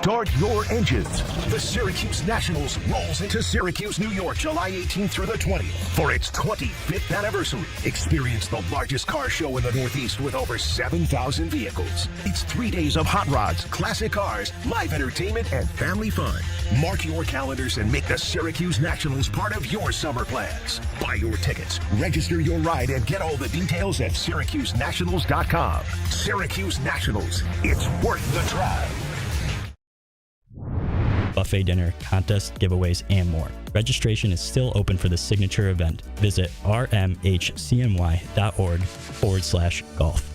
Start your engines. The Syracuse Nationals rolls into Syracuse, New York, July 18th through the 20th for its 25th anniversary. Experience the largest car show in the Northeast with over 7,000 vehicles. It's 3 days of hot rods, classic cars, live entertainment, and family fun. Mark your calendars and make the Syracuse Nationals part of your summer plans. Buy your tickets, register your ride, and get all the details at SyracuseNationals.com. Syracuse Nationals. It's worth the drive. Buffet dinner, contests, giveaways, and more. Registration is still open for the signature event. Visit rmhcny.org/golf.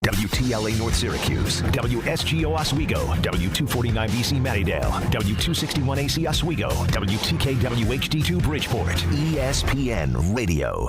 WTLA North Syracuse, WSGO Oswego, W249BC Mattydale, W261AC Oswego, WTKWHD2 Bridgeport, ESPN Radio.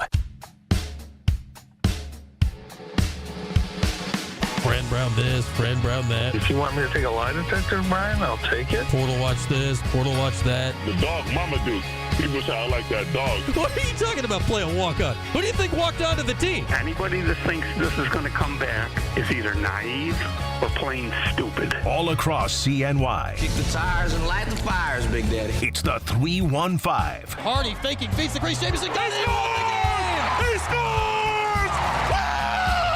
Fran Brown this, Fran Brown that. If you want me to take a lie detector, Brian, I'll take it. Portal watch this, Portal watch that. The dog Marmaduke. People say I like that dog. What are you talking about playing walk-on? Who do you think walked onto the team? Anybody that thinks this is going to come back is either naive or plain stupid. All across CNY. Kick the tires and light the fires, Big Daddy. It's the 315. Hardy faking, feeds the Grace Jameson. He scores!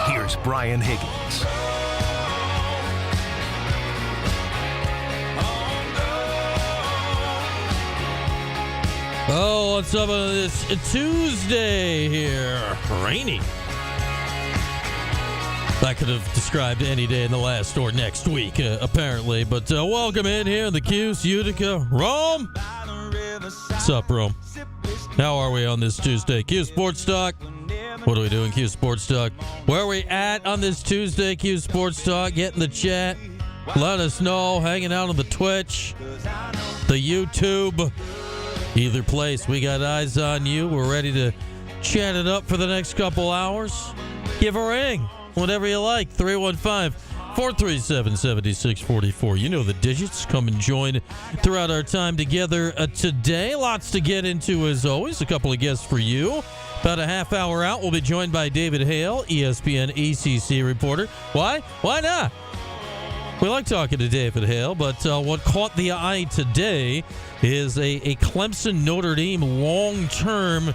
Here's Brian Higgins. Oh, what's up on this Tuesday here? Rainy. I could have described any day in the last or next week, apparently. But welcome in here in the Cuse, Utica. Rome? What's up, Rome? How are we on this Tuesday? Cuse Sports Talk. What are we doing, Cuse Sports Talk? Where are we at on this Tuesday, Cuse Sports Talk? Get in the chat. Let us know. Hanging out on the Twitch, the YouTube. Either place, we got eyes on you. We're ready to chat it up for the next couple hours. Give a ring, whatever you like. 315-437-7644. You know the digits. Come and join throughout our time together today. Lots to get into as always. A couple of guests for you. About a half hour out, we'll be joined by David Hale, ESPN ACC reporter. Why? Why not? We like talking to David Hale, but what caught the eye today is a Clemson Notre Dame long-term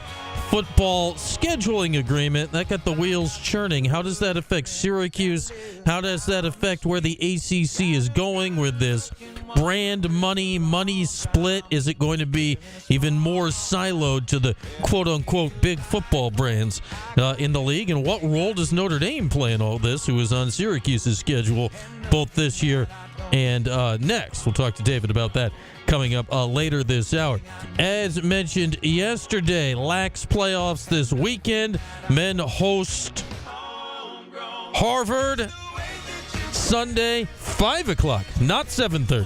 football scheduling agreement that got the wheels churning. How does that affect Syracuse? How does that affect where the ACC is going with this brand money split? Is it going to be even more siloed to the quote-unquote big football brands in the league? And what role does Notre Dame play in all this, who is on Syracuse's schedule both this year and next? We'll talk to David about that coming up later this hour. As mentioned yesterday, LAX playoffs this weekend. Men host Harvard Sunday, 5 o'clock, not 7:30.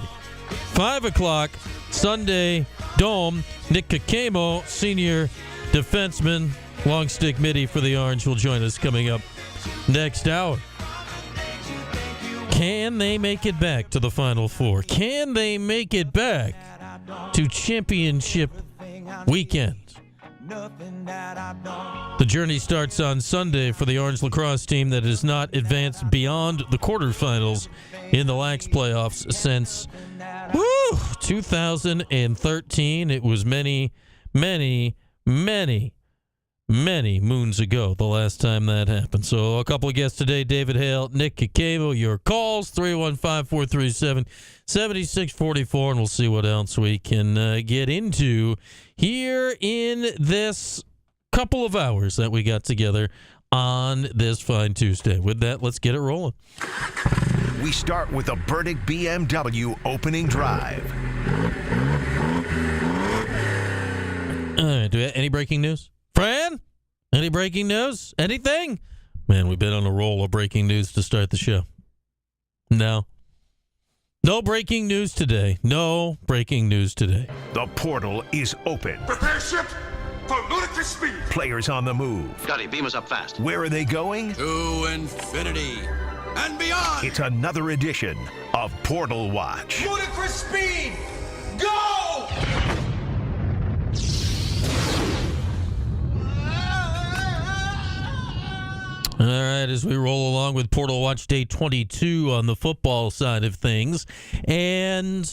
5 o'clock, Sunday, Dome. Nick Caccamo, senior defenseman, long stick midi for the Orange, will join us coming up next hour. Can they make it back to the Final Four? Can they make it back to championship weekend? The journey starts on Sunday for the Orange lacrosse team that has not advanced beyond the quarterfinals in the LAX playoffs since 2013. It was many moons ago the last time that happened. So a couple of guests today, David Hale, Nick Caccamo. Your calls, 315-437-7644, and we'll see what else we can get into here in this couple of hours that we got together on this fine Tuesday. With that, let's get it rolling. We start with the Burdick BMW opening drive. All right, do we have any breaking news? Fran? Any breaking news? Anything? Man, we've been on a roll of breaking news to start the show. No. No breaking news today. No breaking news today. The portal is open. Prepare ship for ludicrous speed. Players on the move. Scotty, beam us up fast. Where are they going? To infinity and beyond. It's another edition of Portal Watch. Ludicrous speed. Go! All right, right, as we roll along with Portal Watch Day 22 on the football side of things. And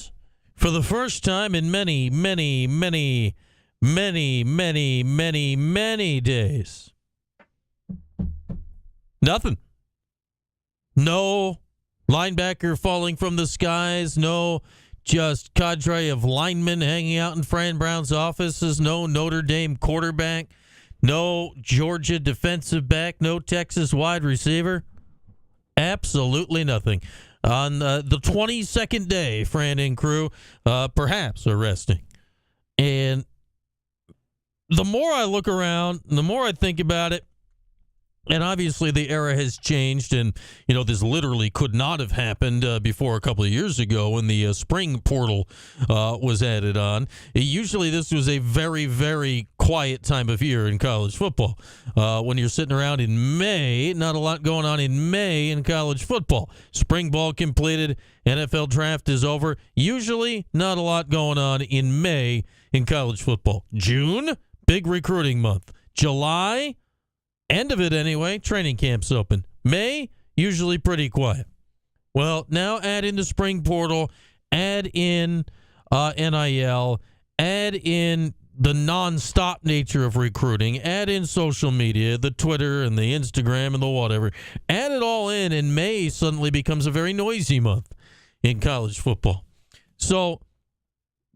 for the first time in many, many, many, many, many, many, many days, nothing. No linebacker falling from the skies. No just cadre of linemen hanging out in Fran Brown's offices. No Notre Dame quarterback. No Georgia defensive back. No Texas wide receiver. Absolutely nothing. On the 22nd day, Fran and crew perhaps are resting. And the more I look around, the more I think about it, and obviously the era has changed, and, you know, this literally could not have happened before a couple of years ago when the spring portal was added on. Usually this was a very, very quiet time of year in college football. When you're sitting around in May, not a lot going on in May in college football. Spring ball completed, NFL draft is over. Usually not a lot going on in May in college football. June, big recruiting month. July, end of it anyway, training camps open. May, usually pretty quiet. Well, now add in the spring portal, add in NIL, add in the nonstop nature of recruiting, add in social media, the Twitter and the Instagram and the whatever. Add it all in, and May suddenly becomes a very noisy month in college football. So,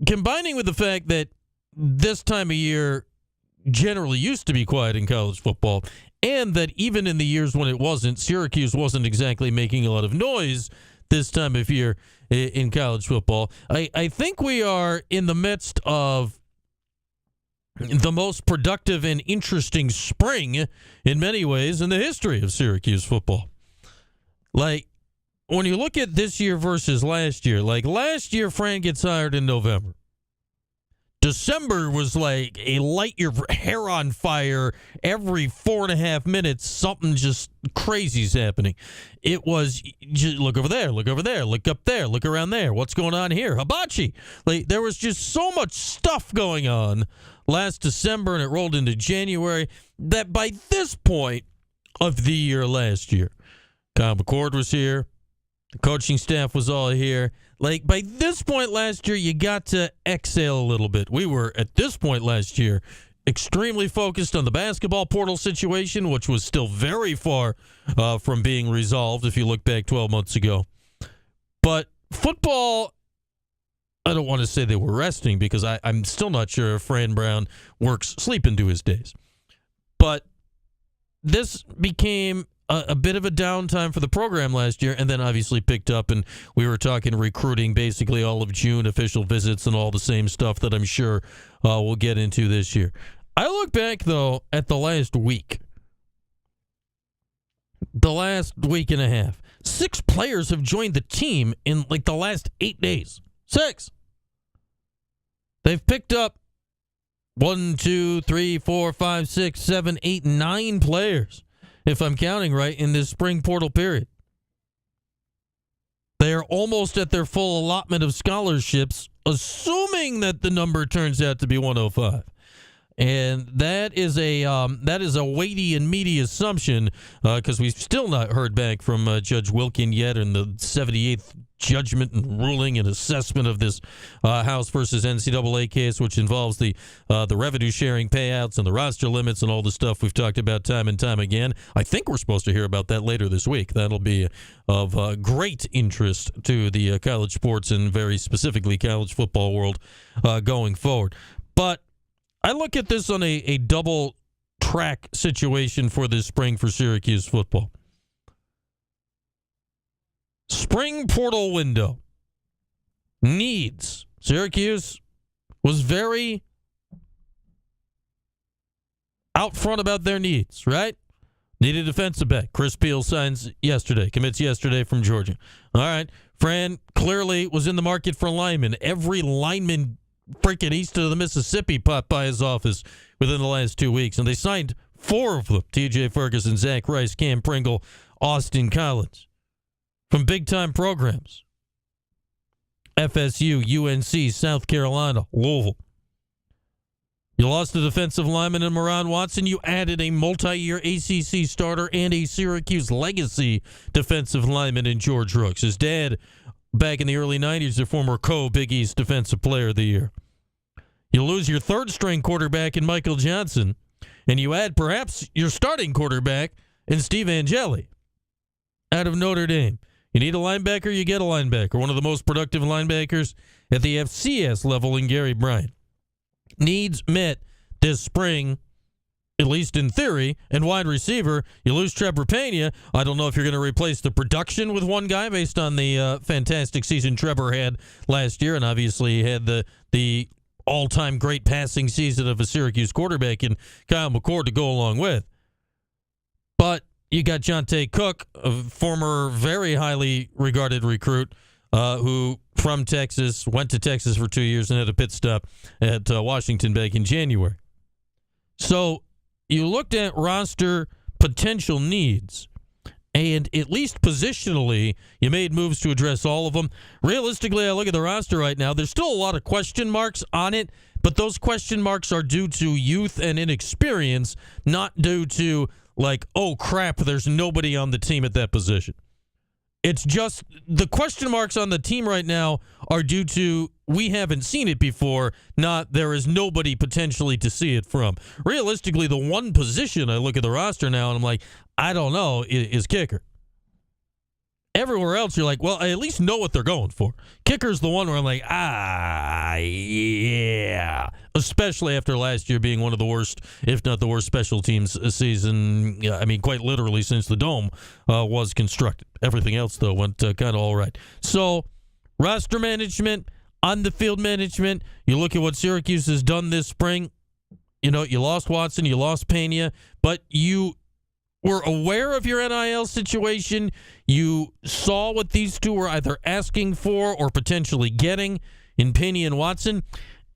combining with the fact that this time of year generally used to be quiet in college football, and that even in the years when it wasn't, Syracuse wasn't exactly making a lot of noise this time of year in college football, I think we are in the midst of the most productive and interesting spring in many ways in the history of Syracuse football. Like, when you look at this year versus last year, like last year, Fran gets hired in November. December was like a light your hair on fire. Every 4.5 minutes, something just crazy's happening. It was just look over there, look up there, look around there. What's going on here? Hibachi. Like, there was just so much stuff going on last December, and it rolled into January, that by this point of the year last year, Kyle McCord was here. The coaching staff was all here. Like, by this point last year, you got to exhale a little bit. We were, at this point last year, extremely focused on the basketball portal situation, which was still very far from being resolved if you look back 12 months ago. But football, I don't want to say they were resting, because I'm still not sure if Fran Brown works sleep into his days. But this became a bit of a downtime for the program last year, and then obviously picked up, and we were talking recruiting basically all of June, official visits, and all the same stuff that I'm sure we'll get into this year. I look back, though, at the last week and a half. 6 players have joined the team in like the last 8 days. 6. They've picked up 1, 2, 3, 4, 5, 6, 7, 8, 9 players, if I'm counting right, in this spring portal period. They are almost at their full allotment of scholarships, assuming that the number turns out to be 105. And that is a weighty and meaty assumption, because we've still not heard back from Judge Wilkin yet in the 78th judgment and ruling and assessment of this House versus NCAA case, which involves the revenue sharing payouts and the roster limits and all the stuff we've talked about time and time again. I think we're supposed to hear about that later this week. That'll be of great interest to the college sports and very specifically college football world going forward. But I look at this on a double track situation for this spring for Syracuse football. Spring portal window. Needs. Syracuse was very out front about their needs, right? Needed a defensive back. Chris Peel commits yesterday from Georgia. All right. Fran clearly was in the market for linemen. Every lineman freaking east of the Mississippi popped by his office within the last 2 weeks, and they signed 4 of them. TJ Ferguson, Zach Rice, Cam Pringle, Austin Collins, from big-time programs. FSU, UNC, South Carolina, Louisville. You lost a defensive lineman in Moran Watson. You added a multi-year ACC starter and a Syracuse legacy defensive lineman in George Rooks. His dad, back in the early 90s, the former Big East Defensive Player of the Year. You lose your third-string quarterback in Michael Johnson, and you add perhaps your starting quarterback in Steve Angeli out of Notre Dame. You need a linebacker, you get a linebacker. One of the most productive linebackers at the FCS level in Gary Bryant. Needs met this spring, at least in theory, and wide receiver. You lose Trevor Pena. I don't know if you're going to replace the production with one guy based on the fantastic season Trevor had last year, and obviously he had the all-time great passing season of a Syracuse quarterback in Kyle McCord to go along with. But you got Jonte Cook, a former very highly regarded recruit, who from Texas, went to Texas for 2 years and had a pit stop at Washington back in January. So you looked at roster potential needs, and at least positionally, you made moves to address all of them. Realistically, I look at the roster right now. There's still a lot of question marks on it, but those question marks are due to youth and inexperience, not due to, like, oh, crap, there's nobody on the team at that position. It's just the question marks on the team right now are due to we haven't seen it before, not there is nobody potentially to see it from. Realistically, the one position I look at the roster now and I'm like, I don't know, is kicker. Everywhere else, you're like, well, I at least know what they're going for. Kicker's the one where I'm like, yeah. Especially after last year being one of the worst, if not the worst, special teams season. Yeah, I mean, quite literally since the Dome was constructed. Everything else, though, went kind of all right. So, roster management, on-the-field management, you look at what Syracuse has done this spring. You know, you lost Watson, you lost Pena, but you were aware of your NIL situation. You saw what these two were either asking for or potentially getting in Pena and Watson,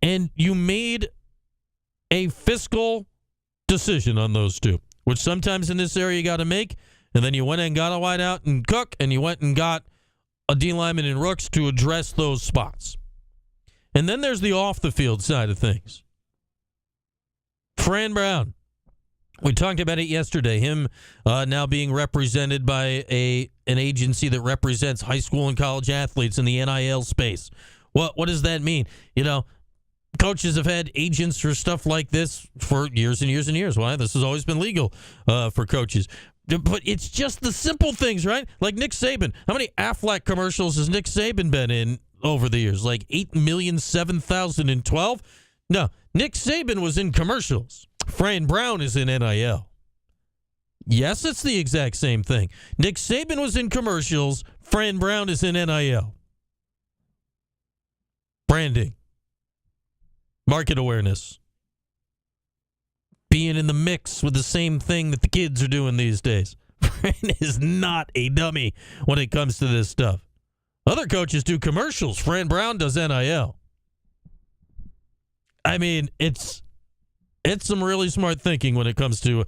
and you made a fiscal decision on those two, which sometimes in this area you got to make, and then you went and got a wideout in Cook, and you went and got a D lineman in Rooks to address those spots. And then there's the off-the-field side of things. Fran Brown. We talked about it yesterday, him now being represented by an agency that represents high school and college athletes in the NIL space. What does that mean? You know, coaches have had agents for stuff like this for years and years and years. Why? This has always been legal for coaches. But it's just the simple things, right? Like Nick Saban. How many Aflac commercials has Nick Saban been in over the years? Like 8,007,012? No, Nick Saban was in commercials. Fran Brown is in NIL. Yes, it's the exact same thing. Nick Saban was in commercials. Fran Brown is in NIL. Branding. Market awareness. Being in the mix with the same thing that the kids are doing these days. Fran is not a dummy when it comes to this stuff. Other coaches do commercials. Fran Brown does NIL. I mean, it's some really smart thinking when it comes to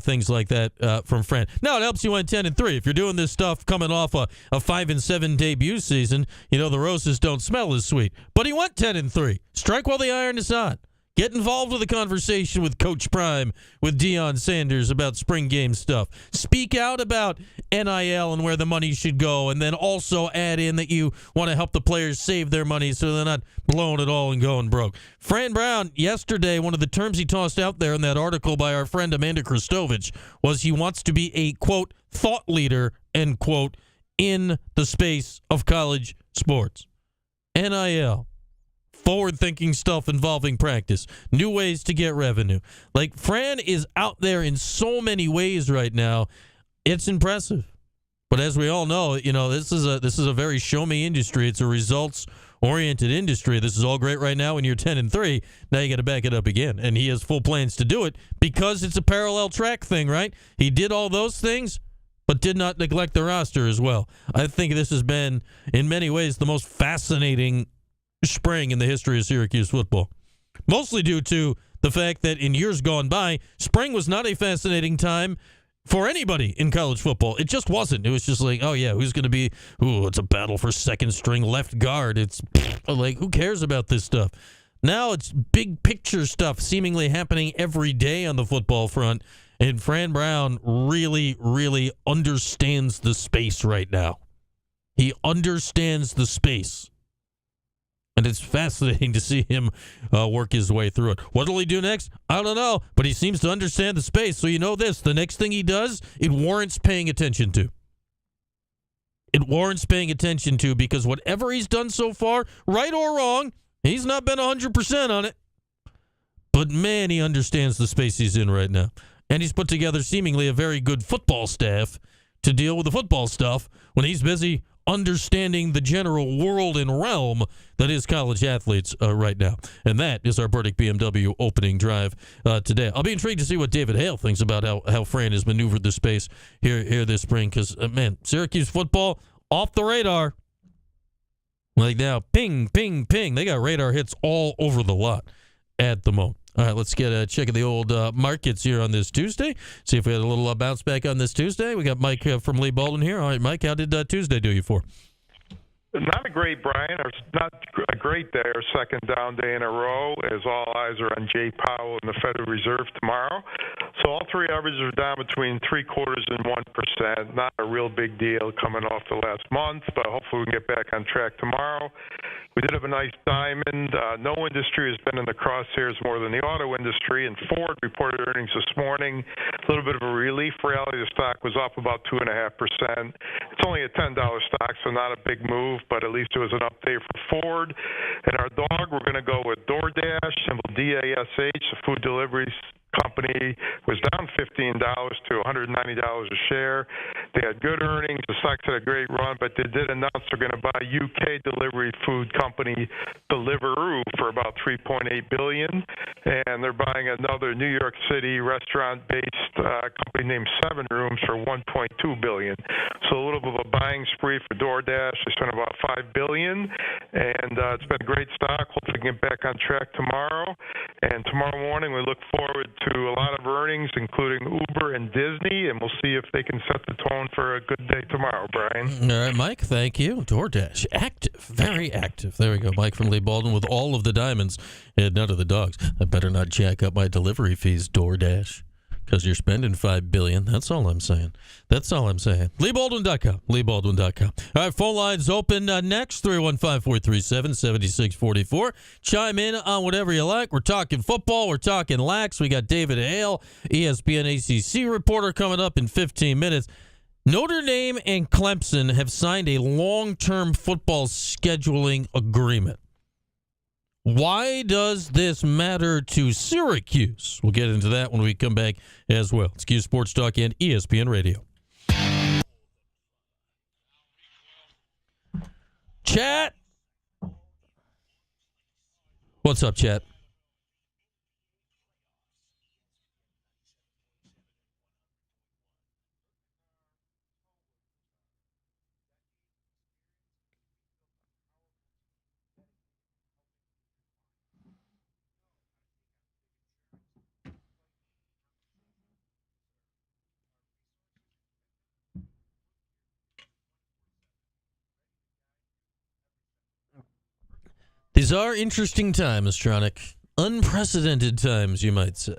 things like that from Fran. Now, it helps you win 10-3. If you're doing this stuff coming off a 5-7 debut season, you know, the roses don't smell as sweet. But he went 10-3. Strike while the iron is hot. Get involved with a conversation with Coach Prime, with Deion Sanders about spring game stuff. Speak out about NIL and where the money should go, and then also add in that you want to help the players save their money so they're not blowing it all and going broke. Fran Brown, yesterday, one of the terms he tossed out there in that article by our friend Amanda Kristovich was he wants to be a, quote, thought leader, end quote, in the space of college sports. NIL. Forward-thinking stuff involving practice, new ways to get revenue. Like, Fran is out there in so many ways right now. It's impressive. But as we all know, you know, this is a very show-me industry. It's a results-oriented industry. This is all great right now when you're 10-3. Now you got to back it up again. And he has full plans to do it because it's a parallel track thing, right? He did all those things, but did not neglect the roster as well. I think this has been, in many ways, the most fascinating spring in the history of Syracuse football. Mostly due to the fact that in years gone by, spring was not a fascinating time for anybody in college football. It just wasn't. It was just like, oh yeah, who's going to be, it's a battle for second string left guard. It's like, who cares about this stuff? Now it's big picture stuff seemingly happening every day on the football front. And Fran Brown really, really understands the space right now. He understands the space. And it's fascinating to see him work his way through it. What will he do next? I don't know. But he seems to understand the space. So you know this. The next thing he does, it warrants paying attention to. It warrants paying attention to because whatever he's done so far, right or wrong, he's not been 100% on it. But, man, he understands the space he's in right now. And he's put together seemingly a very good football staff to deal with the football stuff when he's busy understanding the general world and realm that is college athletes right now. And that is our Burdick BMW opening drive today. I'll be intrigued to see what David Hale thinks about how Fran has maneuvered the space here this spring because, man, Syracuse football off the radar. Like now, ping, ping, ping. They got radar hits all over the lot at the moment. All right, let's get a check of the old markets here on this Tuesday. See if we had a little bounce back on this Tuesday. We got Mike from Lee Baldwin here. All right, Mike, how did Tuesday do you for? Not a great, Brian, or not a great day, or second down day in a row, as all eyes are on Jay Powell and the Federal Reserve tomorrow. So all three averages are down between 0.75% and 1%. Not a real big deal coming off the last month, but hopefully we can get back on track tomorrow. We did have a nice diamond. No industry has been in the crosshairs more than the auto industry, and Ford reported earnings this morning. A little bit of a relief rally. The stock was up about 2.5%. It's only a $10 stock, so not a big move, but at least it was an update for Ford. And our dog, we're going to go with DoorDash, symbol DASH, the food delivery company, was down $15 to $190 a share. They had good earnings. The stock's had a great run, but they did announce they're going to buy UK delivery food company Deliveroo for about $3.8 billion, and they're buying another New York City restaurant-based company named Seven Rooms for $1.2 billion. So a little bit of a buying spree for DoorDash. They spent about $5 billion, and it's been a great stock. Hopefully we can get back on track tomorrow. And tomorrow morning we look forward to a lot of earnings, including Uber and Disney, and we'll see if they can set the tone for a good day tomorrow, Brian. All right, Mike, thank you. DoorDash, active, very active. There we go, Mike from Lee Baldwin with all of the diamonds and none of the dogs. I better not jack up my delivery fees, DoorDash, because you're spending $5 billion. That's all I'm saying. That's all I'm saying. LeeBaldwin.com. LeeBaldwin.com. All right, phone lines open next. 315-437-7644. Chime in on whatever you like. We're talking football. We're talking lax. We got David Hale, ESPN ACC reporter, coming up in 15 minutes. Notre Dame and Clemson have signed a long-term football scheduling agreement. Why does this matter to Syracuse? We'll get into that when we come back as well. It's Q Sports Talk and ESPN Radio. Chat. What's up, chat? These are interesting times, Tronic. Unprecedented times, you might say.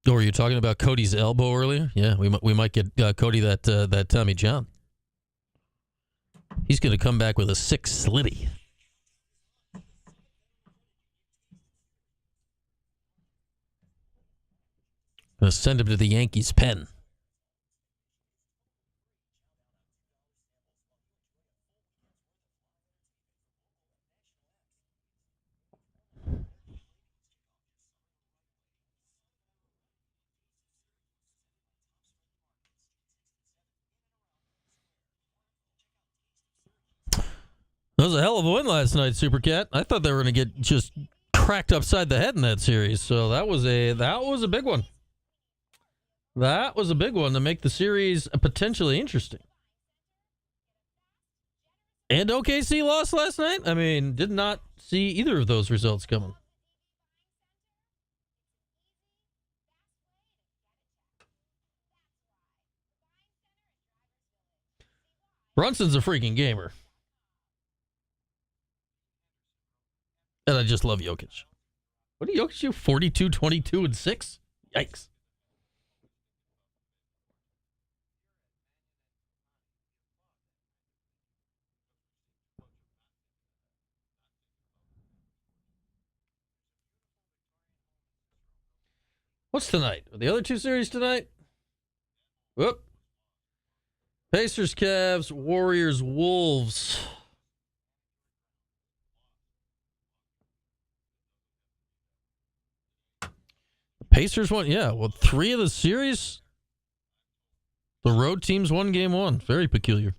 Oh, were you talking about Cody's elbow earlier? Yeah, we might get Cody that Tommy John. He's going to come back with a 6 slitty. Going to send him to the Yankees pen. That was a hell of a win last night, Super Cat. I thought they were going to get just cracked upside the head in that series. So that was a big one. That was a big one to make the series potentially interesting. And OKC lost last night. I mean, did not see either of those results coming. Brunson's a freaking gamer. And I just love Jokic. What did Jokic do? 42, 22, and 6? Yikes. What's tonight? Are the other two series tonight? Whoop. Pacers, Cavs, Warriors, Wolves. Pacers won, yeah. Well, 3 of the series, the road teams won game 1. Very peculiar.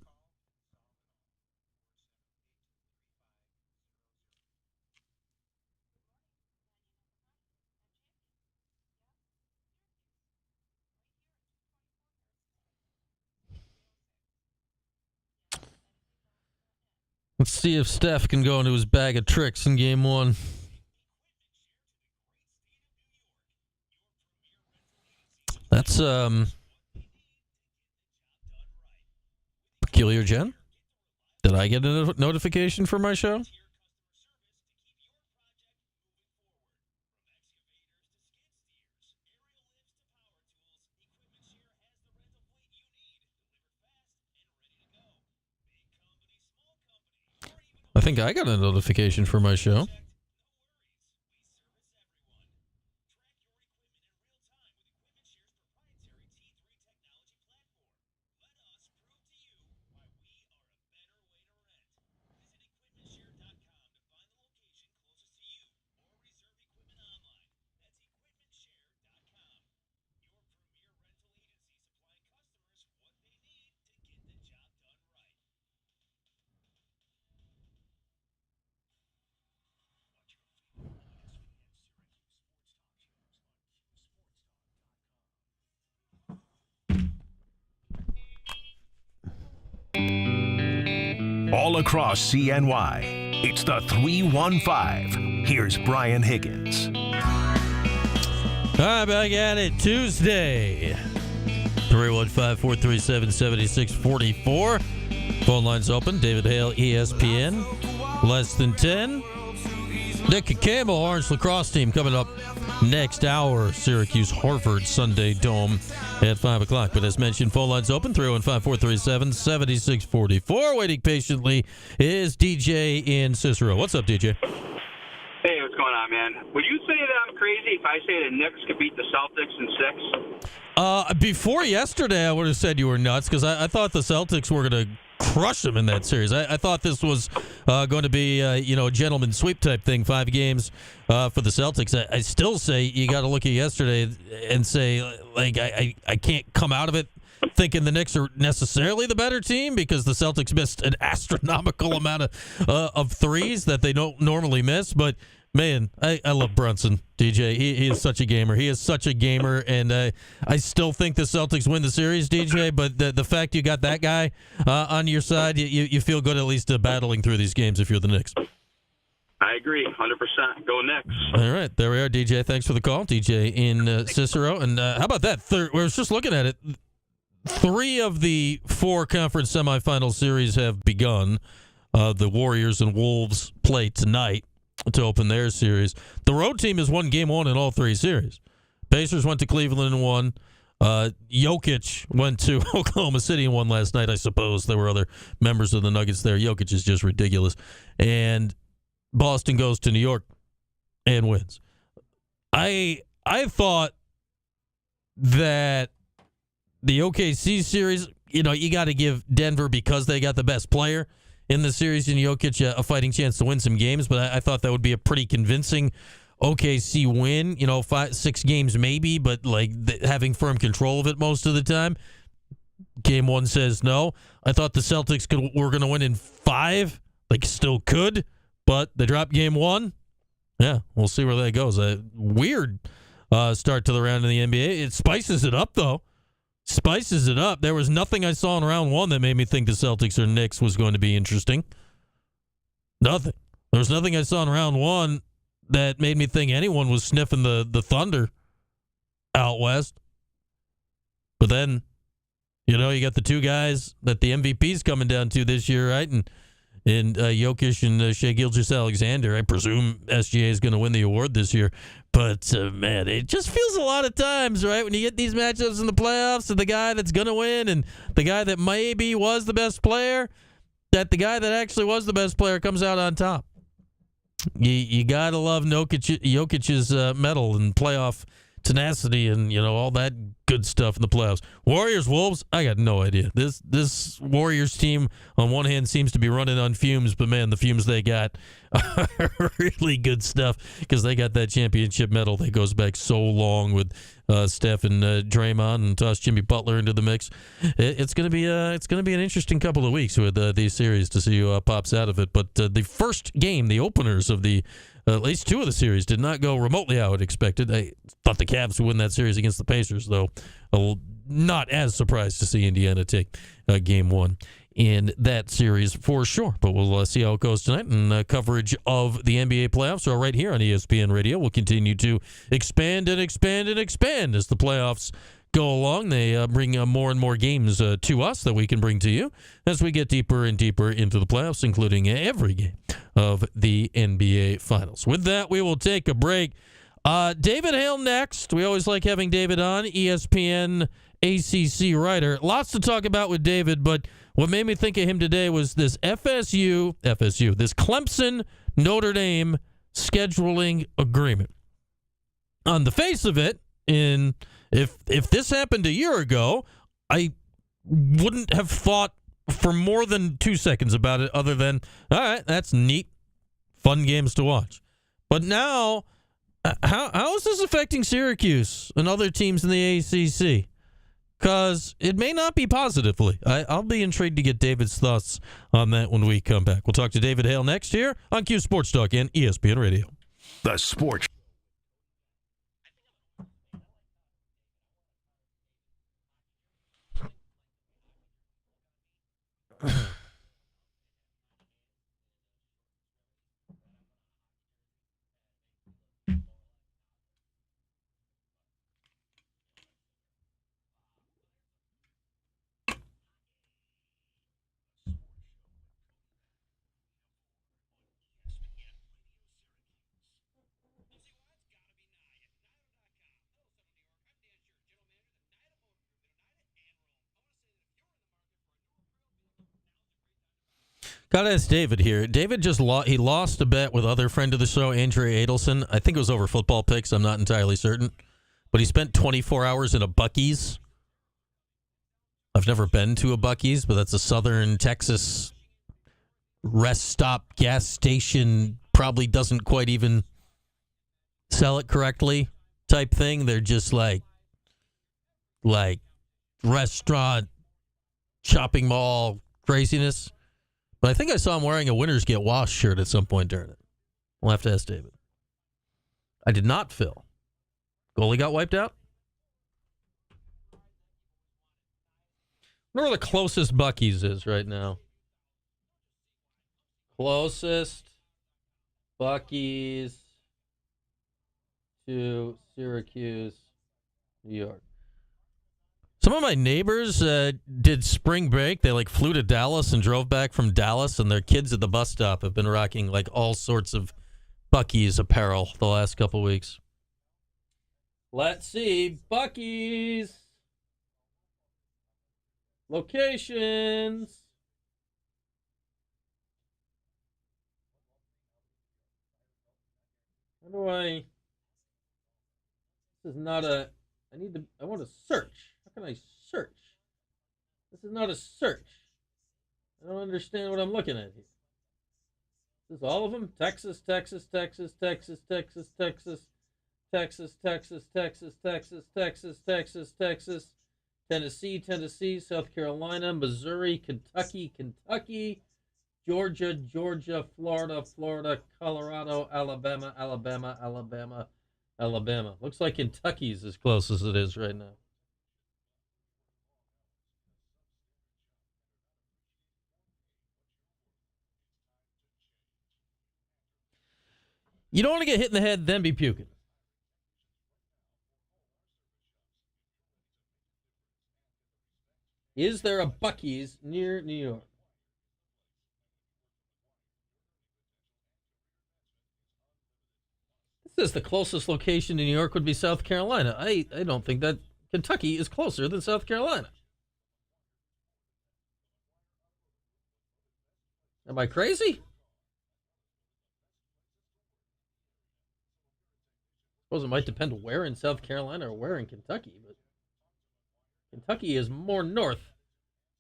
Let's see if Steph can go into his bag of tricks in game 1. That's peculiar, Jen. Did I get a notification for my show? I think I got a notification for my show. All across CNY, it's the 315. Here's Brian Higgins. All right, back at it Tuesday. 315-437-7644. Phone lines open. David Hale, ESPN. Less than 10. Nick Caccamo, Orange Lacrosse team, coming up next hour. Syracuse, Harvard, Sunday Dome at 5 o'clock. But as mentioned, phone lines open. 315-437-7644. Waiting patiently is DJ in Cicero. What's up, DJ? Hey, what's going on, man? Would you say that I'm crazy if I say the Knicks could beat the Celtics in 6? Before yesterday, I would have said you were nuts because I thought the Celtics were going to crush them in that series. I thought this was going to be a gentleman sweep type thing, 5 games for the Celtics. I still say you got to look at yesterday and say, like, I can't come out of it thinking the Knicks are necessarily the better team because the Celtics missed an astronomical amount of threes that they don't normally miss. But man, I love Brunson, DJ. He is such a gamer. He is such a gamer, and I still think the Celtics win the series, DJ. But the fact you got that guy on your side, you feel good at least battling through these games if you're the Knicks. I agree, 100%. Go Knicks. All right, there we are, DJ. Thanks for the call, DJ in Cicero. And how about that? We was just looking at it. 3 of the 4 conference semifinal series have begun. The Warriors and Wolves play tonight to open their series. The road team has won game 1 in all 3 series. Pacers went to Cleveland and won. Jokic went to Oklahoma City and won last night, I suppose. There were other members of the Nuggets there. Jokic is just ridiculous. And Boston goes to New York and wins. I thought that the OKC series, you got to give Denver, because they got the best player in the series in Jokic, a fighting chance to win some games. But I thought that would be a pretty convincing OKC win. 5-6 games maybe, but having firm control of it most of the time. Game 1 says no. I thought the Celtics were going to win in 5. Still could, but they dropped game 1. Yeah, we'll see where that goes. Weird start to the round in the NBA. It spices it up, though. Spices it up. There was nothing I saw in round one that made me think the Celtics or Knicks was going to be interesting. Nothing. There was nothing I saw in round one that made me think anyone was sniffing the Thunder out west. But then, you got the two guys that the MVP's coming down to this year, right? And Jokic and Shai Gilgeous-Alexander. I presume SGA is going to win the award this year. But, man, it just feels a lot of times, right, when you get these matchups in the playoffs and the guy that's going to win and the guy that maybe was the best player, that the guy that actually was the best player comes out on top. You got to love Jokic's medal and playoff tenacity and, all that good stuff in the playoffs. Warriors, Wolves, I got no idea. This Warriors team, on one hand, seems to be running on fumes, but, man, the fumes they got are really good stuff because they got that championship medal that goes back so long with Steph and Draymond, and toss Jimmy Butler into the mix. It's going to be an interesting couple of weeks with these series to see who pops out of it. But the first game, the openers of the at least two of the series, did not go remotely how I would expected. I thought the Cavs would win that series against the Pacers, though. Not as surprised to see Indiana take game one in that series for sure. But we'll see how it goes tonight. And coverage of the NBA playoffs are right here on ESPN Radio. We'll continue to expand and expand and expand as the playoffs go along. They bring more and more games to us that we can bring to you as we get deeper and deeper into the playoffs, including every game of the NBA Finals. With that, we will take a break. David Hale next. We always like having David on, ESPN ACC writer. Lots to talk about with David, but what made me think of him today was this this Clemson Notre Dame scheduling agreement. On the face of it, if this happened a year ago, I wouldn't have thought for more than 2 seconds about it other than, all right, that's neat, fun games to watch. But now, how is this affecting Syracuse and other teams in the ACC? Because it may not be positively. I'll be intrigued to get David's thoughts on that when we come back. We'll talk to David Hale next here on Q Sports Talk and ESPN Radio. The Sports. Got to ask David here. David just lost a bet with other friend of the show, Andrea Adelson. I think it was over football picks. I'm not entirely certain. But he spent 24 hours in a Buc-ee's. I've never been to a Buc-ee's, but that's a southern Texas rest stop, gas station, probably doesn't quite even sell it correctly type thing. They're just like restaurant, shopping mall craziness. But I think I saw him wearing a Winners Get Washed shirt at some point during it. We'll have to ask David. I did not, Phil. Goalie got wiped out? I wonder where the closest Buc-ee's is right now. Closest Buc-ee's to Syracuse, New York. Some of my neighbors did spring break. They flew to Dallas and drove back from Dallas, and their kids at the bus stop have been rocking all sorts of Buc-ee's apparel the last couple weeks. Let's see. Buc-ee's. Locations. How do I... This is not a... I want to search. How can I search? This is not a search. I don't understand what I'm looking at here. This is all of them? Texas, Texas, Texas, Texas, Texas, Texas, Texas, Texas, Texas, Texas, Texas, Texas, Texas, Tennessee, Tennessee, South Carolina, Missouri, Kentucky, Kentucky, Georgia, Florida, Colorado, Alabama, Alabama. Looks like Kentucky's as close as it is right now. You don't want to get hit in the head, then be puking. Is there a Buc-ee's near New York? It says the closest location to New York would be South Carolina. I don't think that Kentucky is closer than South Carolina. Am I crazy? I suppose it might depend where in South Carolina or where in Kentucky, but Kentucky is more north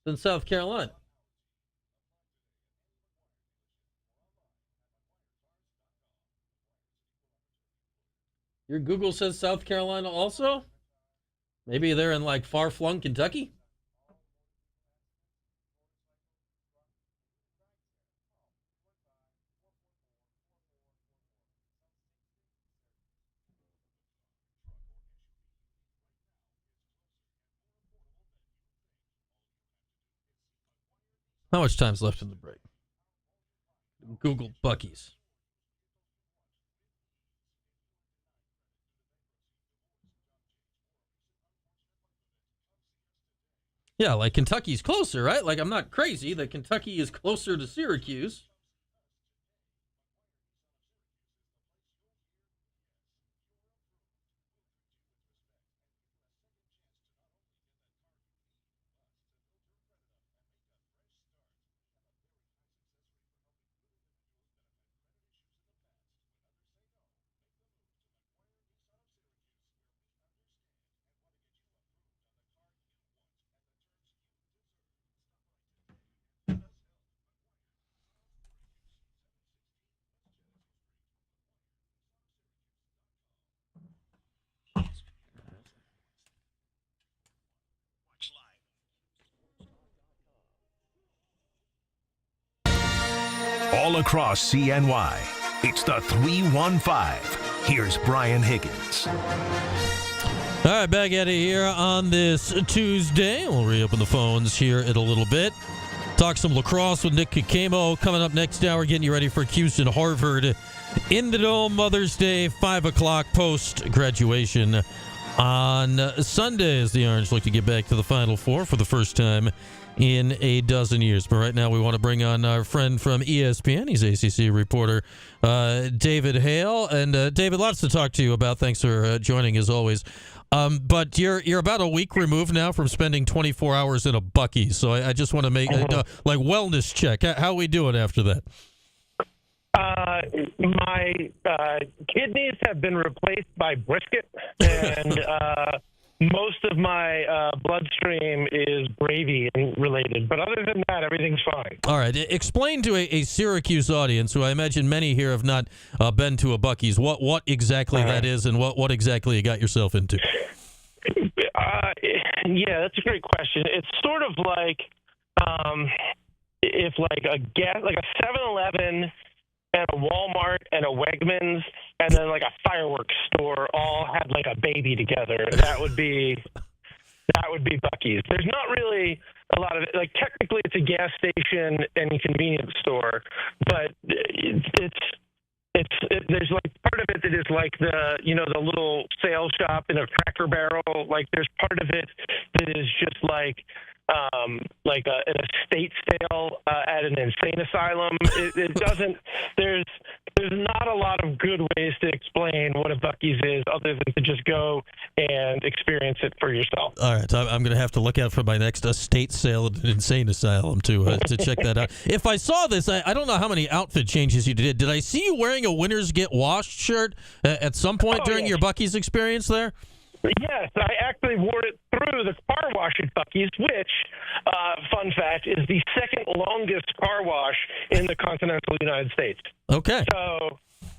than South Carolina. Your Google says South Carolina also? Maybe they're in like far-flung Kentucky? How much time's left in the break? Google Buc-ee's. Yeah, like Kentucky's closer, right? Like I'm not crazy that Kentucky is closer to Syracuse. All across CNY, it's the 315. Here's Brian Higgins. All right, back at it here on this Tuesday. We'll reopen the phones here in a little bit. Talk some lacrosse with Nick Caccamo coming up next hour, getting you ready for Houston Harvard in the Dome Mother's Day, 5 o'clock post-graduation on Sunday as the Orange look to get back to the Final Four for the first time in a dozen years. But right now we want to bring on our friend from ESPN. He's ACC reporter David Hale. And David, lots to talk to you about. Thanks for joining as always. But you're about a week removed now from spending 24 hours in a Buc-ee's. So I just want to make like wellness check. How are we doing after that? My kidneys have been replaced by brisket, and most of my bloodstream is gravy related. But other than that, everything's fine. All right. Explain to a Syracuse audience, who I imagine many here have not been to a Buc-ee's, what exactly that is and what exactly you got yourself into. Yeah, that's a great question. It's sort of like if like a 7-Eleven and a Walmart and a Wegmans and then like a fireworks store all had like a baby together. That would be Buc-ee's. There's not really a lot of it. Like technically it's a gas station and convenience store, but there's like part of it that is like the little sales shop in a Cracker Barrel. Like there's part of it that is just like an estate sale at an insane asylum. It doesn't. There's not a lot of good ways to explain what a Buc-ee's is, other than to just go and experience it for yourself. All right, I'm going to have to look out for my next estate sale at an insane asylum to check that out. If I saw this, I don't know how many outfit changes you did. Did I see you wearing a Winners Get Washed shirt at some point during your Buc-ee's experience there? Yes, I actually wore it through the car wash at Buc-ee's, which, fun fact, is the second longest car wash in the continental United States. Okay.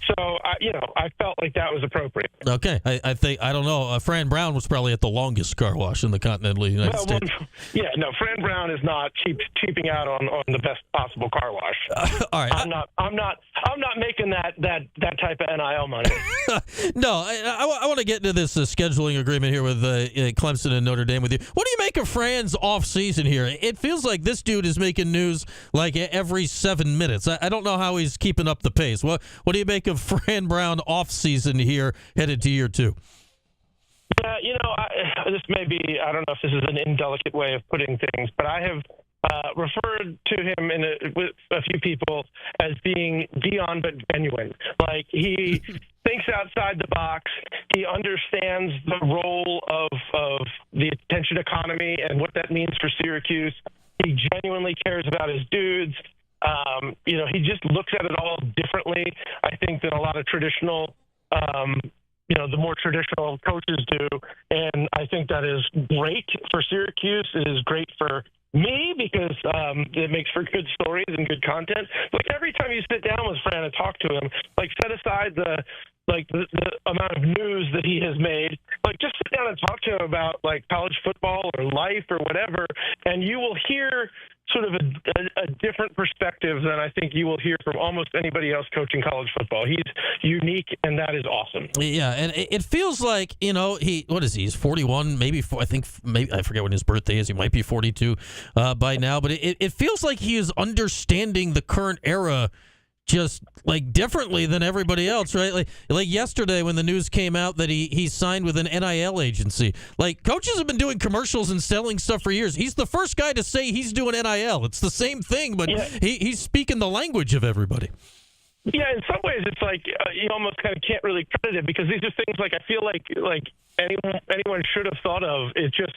So, I felt like that was appropriate. Okay, I think, I don't know. Fran Brown was probably at the longest car wash in the continental United States. Fran Brown is not cheaping out on the best possible car wash. All right, I'm not making that type of NIL money. No, I want to get into this scheduling agreement here with Clemson and Notre Dame with you. What do you make of Fran's off season here? It feels like this dude is making news like every 7 minutes. I don't know how he's keeping up the pace. What do you make of Fran Brown off season here headed to year 2? Yeah, this may be, I don't know if this is an indelicate way of putting things, but I have referred to him with a few people as being Dion but genuine. Like, he thinks outside the box. He understands the role of the attention economy and what that means for Syracuse. He genuinely cares about his dudes. He just looks at it all differently, I think, than a lot of traditional, the more traditional coaches do. And I think that is great for Syracuse. It is great for me because it makes for good stories and good content. Like, every time you sit down with Fran and talk to him, like, set aside the amount of news that he has made, like, just sit down and talk to him about, like, college football or life or whatever, and you will hear sort of a different perspective than I think you will hear from almost anybody else coaching college football. He's unique, and that is awesome. Yeah, and it feels like, what is he? He's 41, maybe I forget when his birthday is. He might be 42 by now, but it feels like he is understanding the current era just like differently than everybody else, right? Like yesterday when the news came out that he signed with an NIL agency. Like, coaches have been doing commercials and selling stuff for years. He's the first guy to say he's doing NIL. It's the same thing, but he's speaking the language of everybody. Yeah, in some ways it's like you almost kind of can't really credit it because these are things like I feel like anyone should have thought of. It's just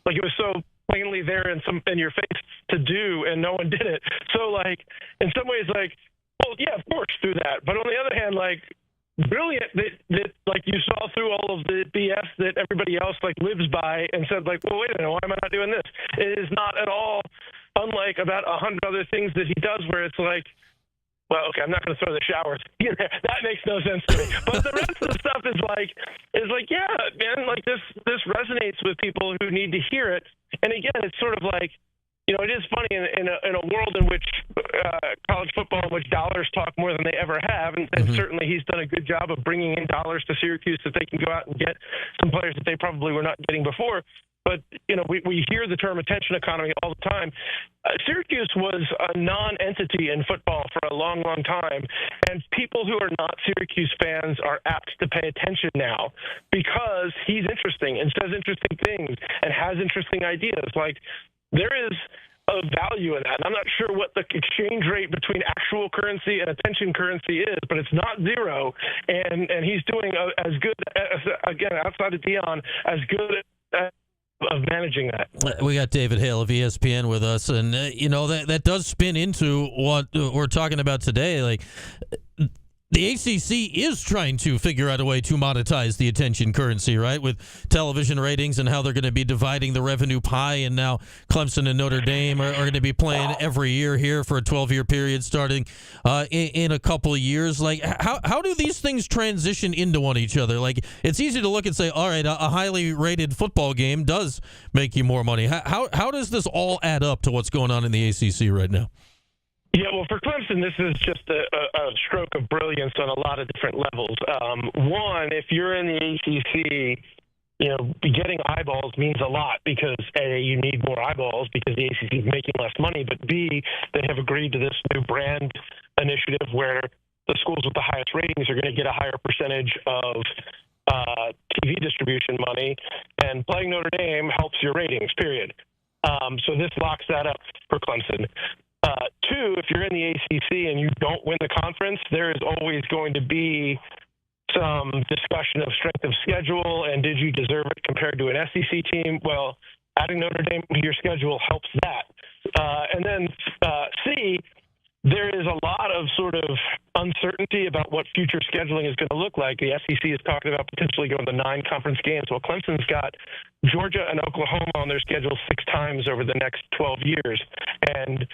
like it was so plainly there in your face to do, and no one did it. So, like, in some ways, like, well, yeah, of course, do that. But on the other hand, like, brilliant that like you saw through all of the BS that everybody else like lives by and said, like, well, wait a minute, why am I not doing this? It is not at all unlike about 100 other things that he does where it's like, well, okay, I'm not going to throw the showers. That makes no sense to me. But the rest of the stuff is like, yeah, man, like this resonates with people who need to hear it. And again, it's sort of like, it is funny in a world in which college football, in which dollars talk more than they ever have, and certainly he's done a good job of bringing in dollars to Syracuse that they can go out and get some players that they probably were not getting before. But, we hear the term attention economy all the time. Syracuse was a non-entity in football for a long, long time, and people who are not Syracuse fans are apt to pay attention now because he's interesting and says interesting things and has interesting ideas. Like, there is a value in that. And I'm not sure what the exchange rate between actual currency and attention currency is, but it's not zero. And he's doing as good, again, outside of Dion, as good of managing that. We got David Hale of ESPN with us, and that does spin into what we're talking about today. Like, the ACC is trying to figure out a way to monetize the attention currency, right, with television ratings and how they're going to be dividing the revenue pie. And now Clemson and Notre Dame are going to be playing every year here for a 12-year period starting in a couple of years. Like, how do these things transition into one each other? Like, it's easy to look and say, all right, a highly rated football game does make you more money. How does this all add up to what's going on in the ACC right now? Yeah, well, for Clemson, this is just a stroke of brilliance on a lot of different levels. One, if you're in the ACC, getting eyeballs means a lot because, A, you need more eyeballs because the ACC is making less money, but B, they have agreed to this new brand initiative where the schools with the highest ratings are going to get a higher percentage of TV distribution money, and playing Notre Dame helps your ratings, period. So this locks that up for Clemson. Two, if you're in the ACC and you don't win the conference, there is always going to be some discussion of strength of schedule and did you deserve it compared to an SEC team. Well, adding Notre Dame to your schedule helps that. And then C, there is a lot of sort of uncertainty about what future scheduling is going to look like. The SEC is talking about potentially going to 9 conference games. Well, Clemson's got Georgia and Oklahoma on their schedule 6 times over the next 12 years. And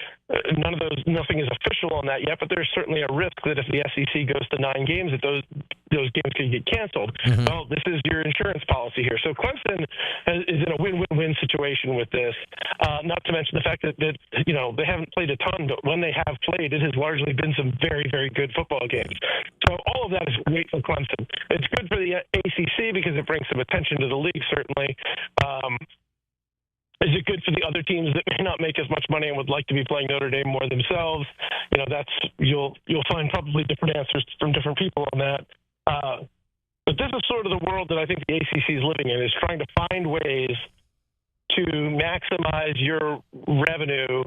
nothing is official on that yet, but there's certainly a risk that if the SEC goes to 9 games, that those games could get canceled. Mm-hmm. Well, this is your insurance policy here. So Clemson is in a win-win-win situation with this, not to mention the fact that they haven't played a ton, but when they have played, it has largely been some very, very good football games. So all of that is great for Clemson. It's good for the ACC because it brings some attention to the league, certainly. Is it good for the other teams that may not make as much money and would like to be playing Notre Dame more themselves? You'll find probably different answers from different people on that. But this is sort of the world that I think the ACC is living in, is trying to find ways to maximize your revenue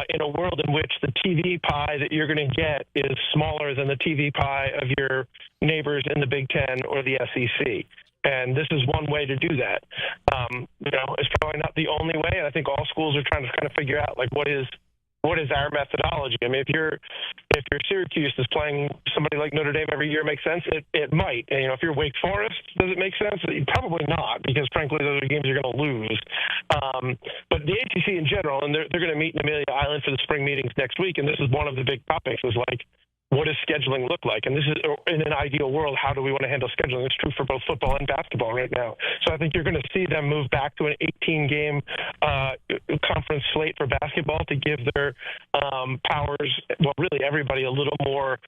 in a world in which the TV pie that you're going to get is smaller than the TV pie of your neighbors in the Big Ten or the SEC. And this is one way to do that. It's probably not the only way, and I think all schools are trying to kind of figure out, like, what is our methodology. I mean, if Syracuse is playing somebody like Notre Dame every year, it makes sense. It might. And, if you're Wake Forest, does it make sense? Probably not, because frankly, those are games you're going to lose. But the ACC in general, and they're going to meet in Amelia Island for the spring meetings next week, and this is one of the big topics, is like, what does scheduling look like? And this is, in an ideal world, how do we want to handle scheduling? It's true for both football and basketball right now. So I think you're going to see them move back to an 18-game conference slate for basketball to give their powers, well, really everybody, a little more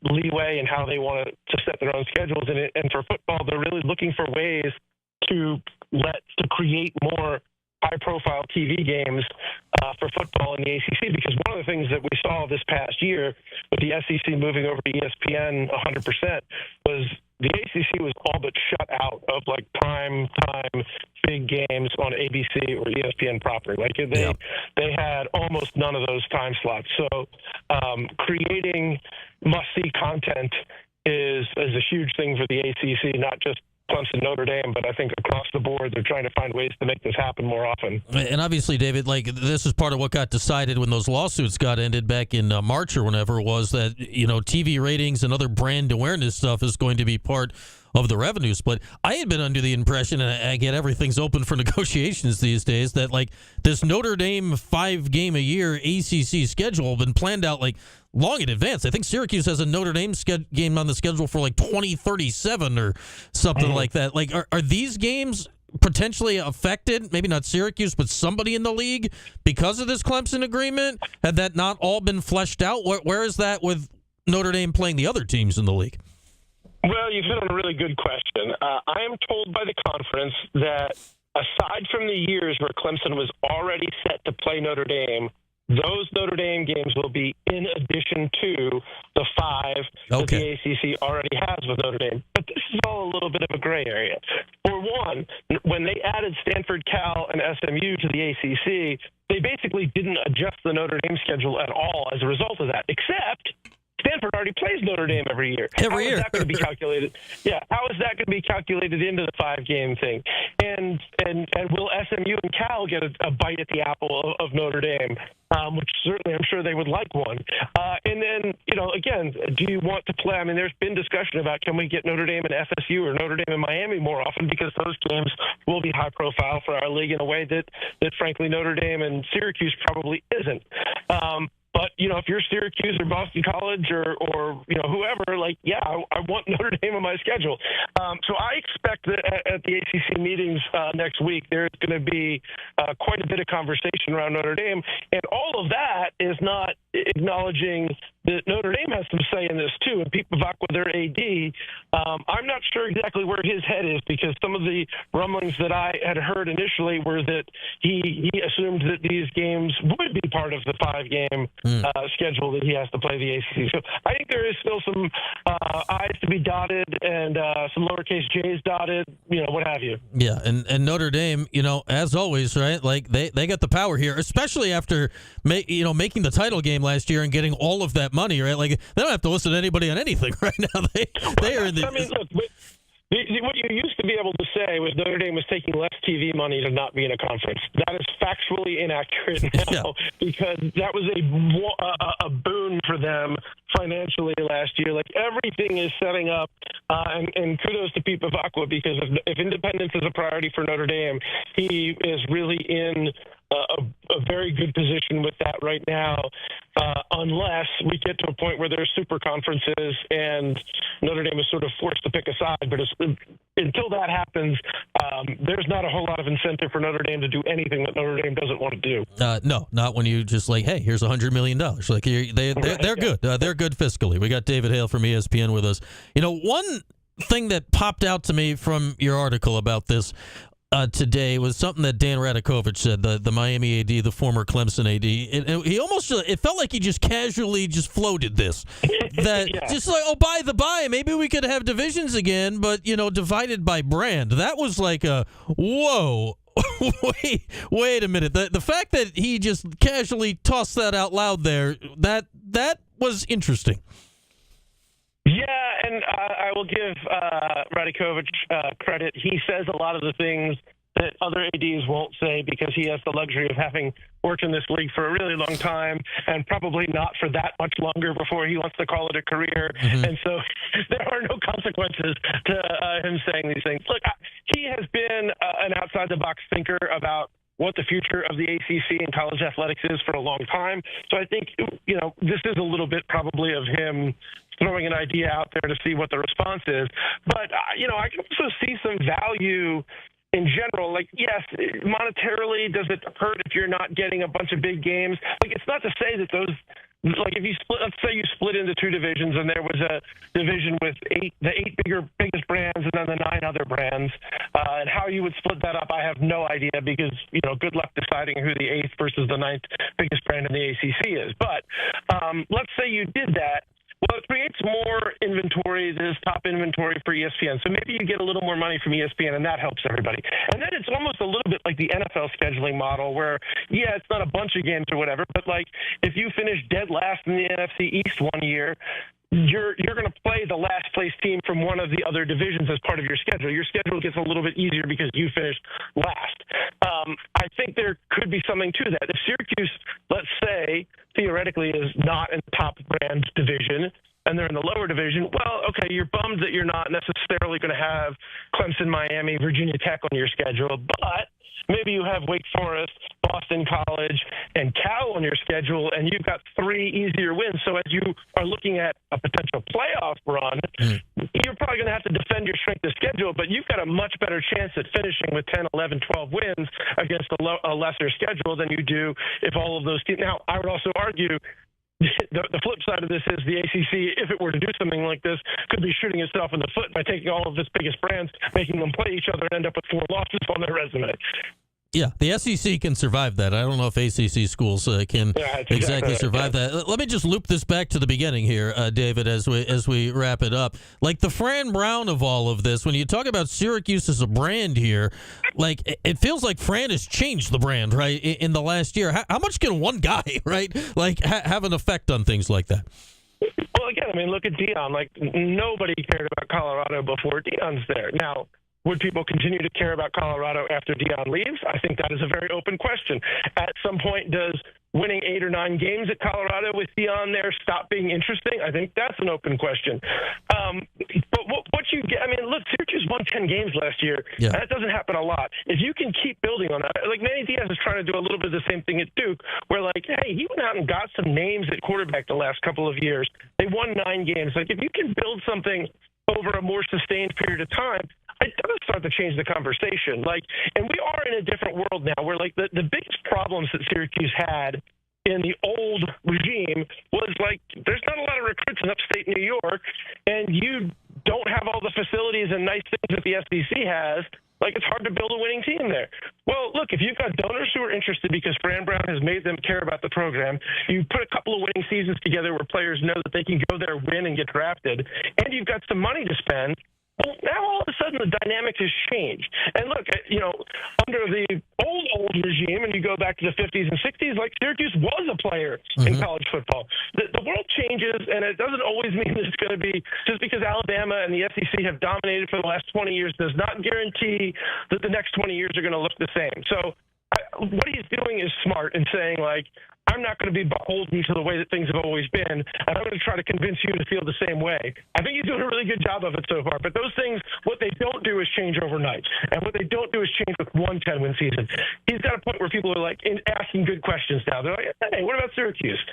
leeway in how they want to set their own schedules. And for football, they're really looking for ways to create more high-profile TV games for football in the ACC, because one of the things that we saw this past year with the SEC moving over to ESPN 100% was the ACC was all but shut out of, like, prime time big games on ABC or ESPN proper. Like, they had almost none of those time slots. So creating must-see content is a huge thing for the ACC, not just Clemson, Notre Dame, but I think across the board they're trying to find ways to make this happen more often. And obviously, David, like, this is part of what got decided when those lawsuits got ended back in March or whenever it was, that TV ratings and other brand awareness stuff is going to be part of the revenue split. I had been under the impression, and I get everything's open for negotiations these days, that like this Notre Dame 5-game-a-year ACC schedule had been planned out like long in advance. I think Syracuse has a Notre Dame game on the schedule for like 2037 or something like that. Like, are these games potentially affected? Maybe not Syracuse, but somebody in the league because of this Clemson agreement? Had that not all been fleshed out? Where is that with Notre Dame playing the other teams in the league? Well, you've hit on a really good question. I am told by the conference that aside from the years where Clemson was already set to play Notre Dame, those Notre Dame games will be in addition to the 5 that the ACC already has with Notre Dame. But this is all a little bit of a gray area. For one, when they added Stanford, Cal, and SMU to the ACC, they basically didn't adjust the Notre Dame schedule at all as a result of that, except Stanford already plays Notre Dame every year. How is that going to be calculated? Yeah, how is that going to be calculated into the 5-game thing? And will SMU and Cal get a bite at the apple of Notre Dame? Which certainly I'm sure they would like one. And then, again, do you want to play? I mean, there's been discussion about, can we get Notre Dame and FSU or Notre Dame and Miami more often, because those games will be high profile for our league in a way that frankly Notre Dame and Syracuse probably isn't. But, if you're Syracuse or Boston College or whoever, like, yeah, I want Notre Dame on my schedule. So I expect that at the ACC meetings next week, there's going to be quite a bit of conversation around Notre Dame. And all of that is not acknowledging that Notre Dame has some say in this, too. And Pete Bavacqua, their AD, I'm not sure exactly where his head is, because some of the rumblings that I had heard initially were that he assumed that these games would be part of the 5-game schedule that he has to play the ACC. So I think there is still some I's to be dotted and some lowercase J's dotted, what have you. Yeah, and Notre Dame, as always, right? Like they got the power here, especially after making the title game last year and getting all of that money, right? Like they don't have to listen to anybody on anything right now. They are in the. I mean, look. What you used to be able to say was Notre Dame was taking less TV money to not be in a conference. That is factually inaccurate now, because that was a boon for them financially last year. Like, everything is setting up, and kudos to Pete Bavacqua, because if independence is a priority for Notre Dame, he is really in a very good position with that right now, unless we get to a point where there's super conferences and Notre Dame is sort of forced to pick a side. But until that happens, there's not a whole lot of incentive for Notre Dame to do anything that Notre Dame doesn't want to do. No, not when you just like, hey, here's $100 million. Like, they're good. They're good fiscally. We got David Hale from ESPN with us. You know, one thing that popped out to me from your article about this today was something that Dan Radakovich said, the Miami AD, the former Clemson AD. He almost, it felt like he just casually just floated this. That Yeah. just like, oh, by the by, maybe we could have divisions again, but, you know, divided by brand. That was like a, whoa. wait a minute. The fact that he just casually tossed that out loud there, that was interesting. Yeah, and I will give Radakovich credit. He says a lot of the things that other ADs won't say because he has the luxury of having worked in this league for a really long time and probably not for that much longer before he wants to call it a career. Mm-hmm. And so there are no consequences to him saying these things. Look, he has been an outside-the-box thinker about what the future of the ACC and college athletics is for a long time. So I think, you know, this is a little bit probably of him throwing an idea out there to see what the response is. But, you know, I can also see some value in general. Like, yes, monetarily, does it hurt if you're not getting a bunch of big games? Like, it's not to say that those, like, if you split, let's say you split into two divisions and there was a division with the eight biggest brands and then the 9 other brands, and how you would split that up, I have no idea, because, you know, good luck deciding who the 8th versus the 9th biggest brand in the ACC is. But let's say you did that. Well, it creates more inventory, this top inventory for ESPN. So maybe you get a little more money from ESPN, and that helps everybody. And then it's almost a little bit like the NFL scheduling model where, yeah, it's not a bunch of games or whatever, but, like, if you finish dead last in the NFC East one year, you're going to play the last place team from one of the other divisions as part of your schedule. Your schedule gets a little bit easier because you finished last. I think there could be something to that. If Syracuse, let's say, theoretically is not in the top brand division and they're in the lower division, well, okay, you're bummed that you're not necessarily going to have Clemson, Miami, Virginia Tech on your schedule, but maybe you have Wake Forest, Boston College, and Cal on your schedule, and you've got 3 easier wins. So as you are looking at a potential playoff run, you're probably going to have to defend your strength of schedule, but you've got a much better chance at finishing with 10, 11, 12 wins against a lesser schedule than you do if all of those teams. Now, I would also argue the flip side of this is the ACC, if it were to do something like this, could be shooting itself in the foot by taking all of its biggest brands, making them play each other, and end up with 4 losses on their resume. Yeah, the SEC can survive that. I don't know if ACC schools can exactly survive that. Let me just loop this back to the beginning here, David, as we wrap it up. Like, the Fran Brown of all of this, when you talk about Syracuse as a brand here, like, it feels like Fran has changed the brand, right, in the last year. How much can one guy, right, like, have an effect on things like that? Well, again, I mean, look at Deion. Like, nobody cared about Colorado before Deion's there. Now, would people continue to care about Colorado after Deion leaves? I think that is a very open question. At some point, does winning 8 or 9 games at Colorado with Deion there stop being interesting? I think that's an open question. But what you get, I mean, look, Syracuse won 10 games last year. Yeah. That doesn't happen a lot. If you can keep building on that, like Manny Diaz is trying to do a little bit of the same thing at Duke, where, like, hey, he went out and got some names at quarterback the last couple of years. They won 9 games. Like, if you can build something over a more sustained period of time, it does start to change the conversation. Like, and we are in a different world now where, like, the biggest problems that Syracuse had in the old regime was, like, there's not a lot of recruits in upstate New York, and you don't have all the facilities and nice things that the SEC has. Like, it's hard to build a winning team there. Well, look, if you've got donors who are interested because Fran Brown has made them care about the program, you put a couple of winning seasons together where players know that they can go there, win, and get drafted, and you've got some money to spend, well, now all of a sudden the dynamic has changed. And look, you know, under the old regime, and you go back to the 50s and 60s, like, Syracuse was a player in college football. The world changes, and it doesn't always mean that it's going to be just because Alabama and the SEC have dominated for the last 20 years does not guarantee that the next 20 years are going to look the same. So what he's doing is smart in saying, like, I'm not going to be beholden to the way that things have always been, and I'm going to try to convince you to feel the same way. I think he's doing a really good job of it so far. But those things, what they don't do is change overnight, and what they don't do is change with one 10-win season. He's got a point where people are like asking good questions now. They're like, hey, what about Syracuse?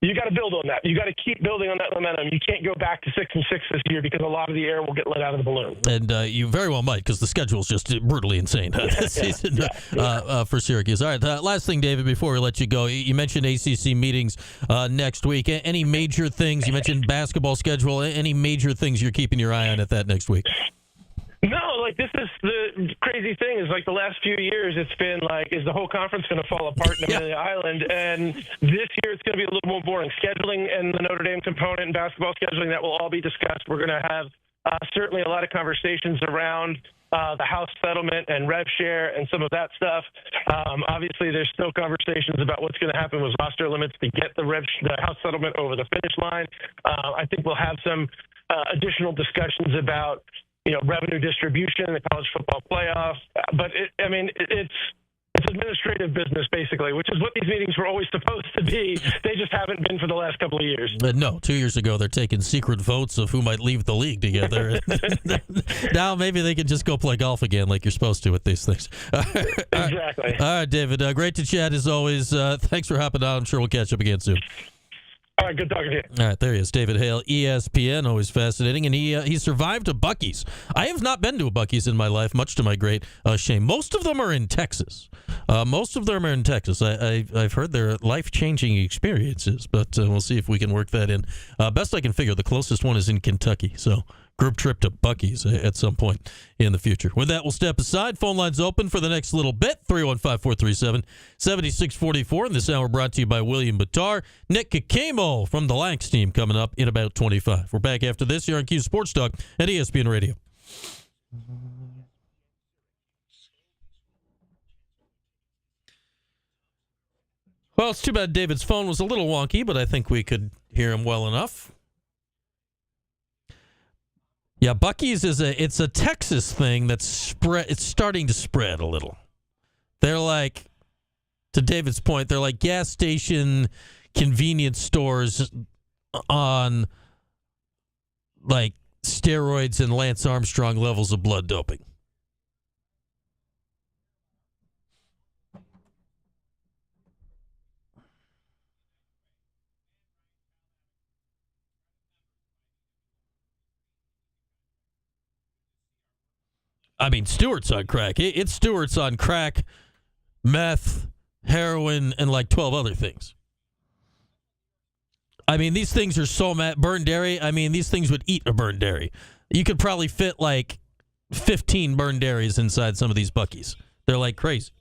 You got to build on that. You got to keep building on that momentum. You can't go back to 6-6 this year because a lot of the air will get let out of the balloon. And you very well might, because the schedule is just brutally insane this season for Syracuse. All right, last thing, David, before we let you go, you mentioned ACC meetings next week. Any major things? You mentioned basketball schedule. Any major things you're keeping your eye on at that next week? No, like this is the crazy thing is like the last few years it's been like, is the whole conference going to fall apart in Amelia Island? And this year it's going to be a little more boring. Scheduling and the Notre Dame component and basketball scheduling, that will all be discussed. We're going to have certainly a lot of conversations around the House settlement and rev share and some of that stuff. Obviously, there's still conversations about what's going to happen with roster limits to get the House settlement over the finish line. I think we'll have some additional discussions about revenue distribution in the college football playoff. But it's administrative business, basically, which is what these meetings were always supposed to be. They just haven't been for the last couple of years. No, 2 years ago, they're taking secret votes of who might leave the league together. Now maybe they can just go play golf again like you're supposed to with these things. Exactly. All right, David, great to chat as always. Thanks for hopping on. I'm sure we'll catch up again soon. All right, good talking to you. All right, there he is, David Hale, ESPN, always fascinating, and he survived a Buc-ee's. I have not been to a Buc-ee's in my life, much to my great shame. Most of them are in Texas. I've heard they're life-changing experiences, but we'll see if we can work that in. Best I can figure, the closest one is in Kentucky, so group trip to Buc-ee's at some point in the future. With that, we'll step aside. Phone lines open for the next little bit, 315-437-7644. And this hour brought to you by William Battar. Nick Caccamo from the Lax team coming up in about 25. We're back after this here on Q Sports Talk at ESPN Radio. Well, it's too bad David's phone was a little wonky, but I think we could hear him well enough. Yeah, Buc-ee's it's a Texas thing that's it's starting to spread a little. They're like, to David's point, they're like gas station convenience stores on like steroids and Lance Armstrong levels of blood doping. I mean, Stewart's on crack. It's Stewart's on crack, meth, heroin, and like 12 other things. I mean, these things are so burned dairy. I mean, these things would eat a burned dairy. You could probably fit like 15 burned dairies inside some of these Buc-ee's. They're like crazy.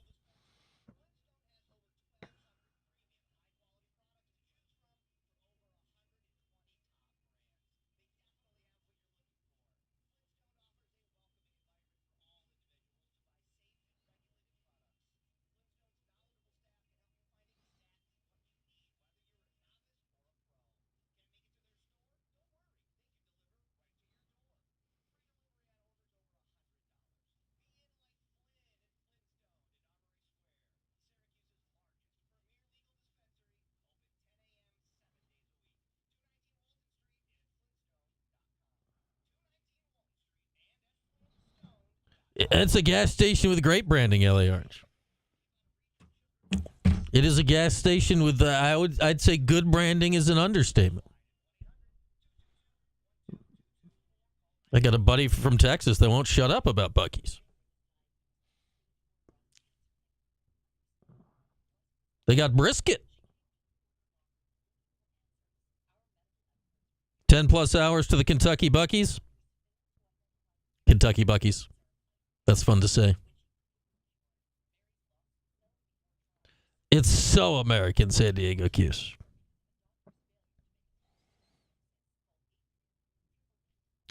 It's a gas station with great branding, LA Orange. It is a gas station with, I'd say good branding is an understatement. I got a buddy from Texas that won't shut up about Buc-ee's. They got brisket. 10 plus hours to the Kentucky Buc-ee's. Kentucky Buc-ee's. That's fun to say. It's so American, San Diego Q's.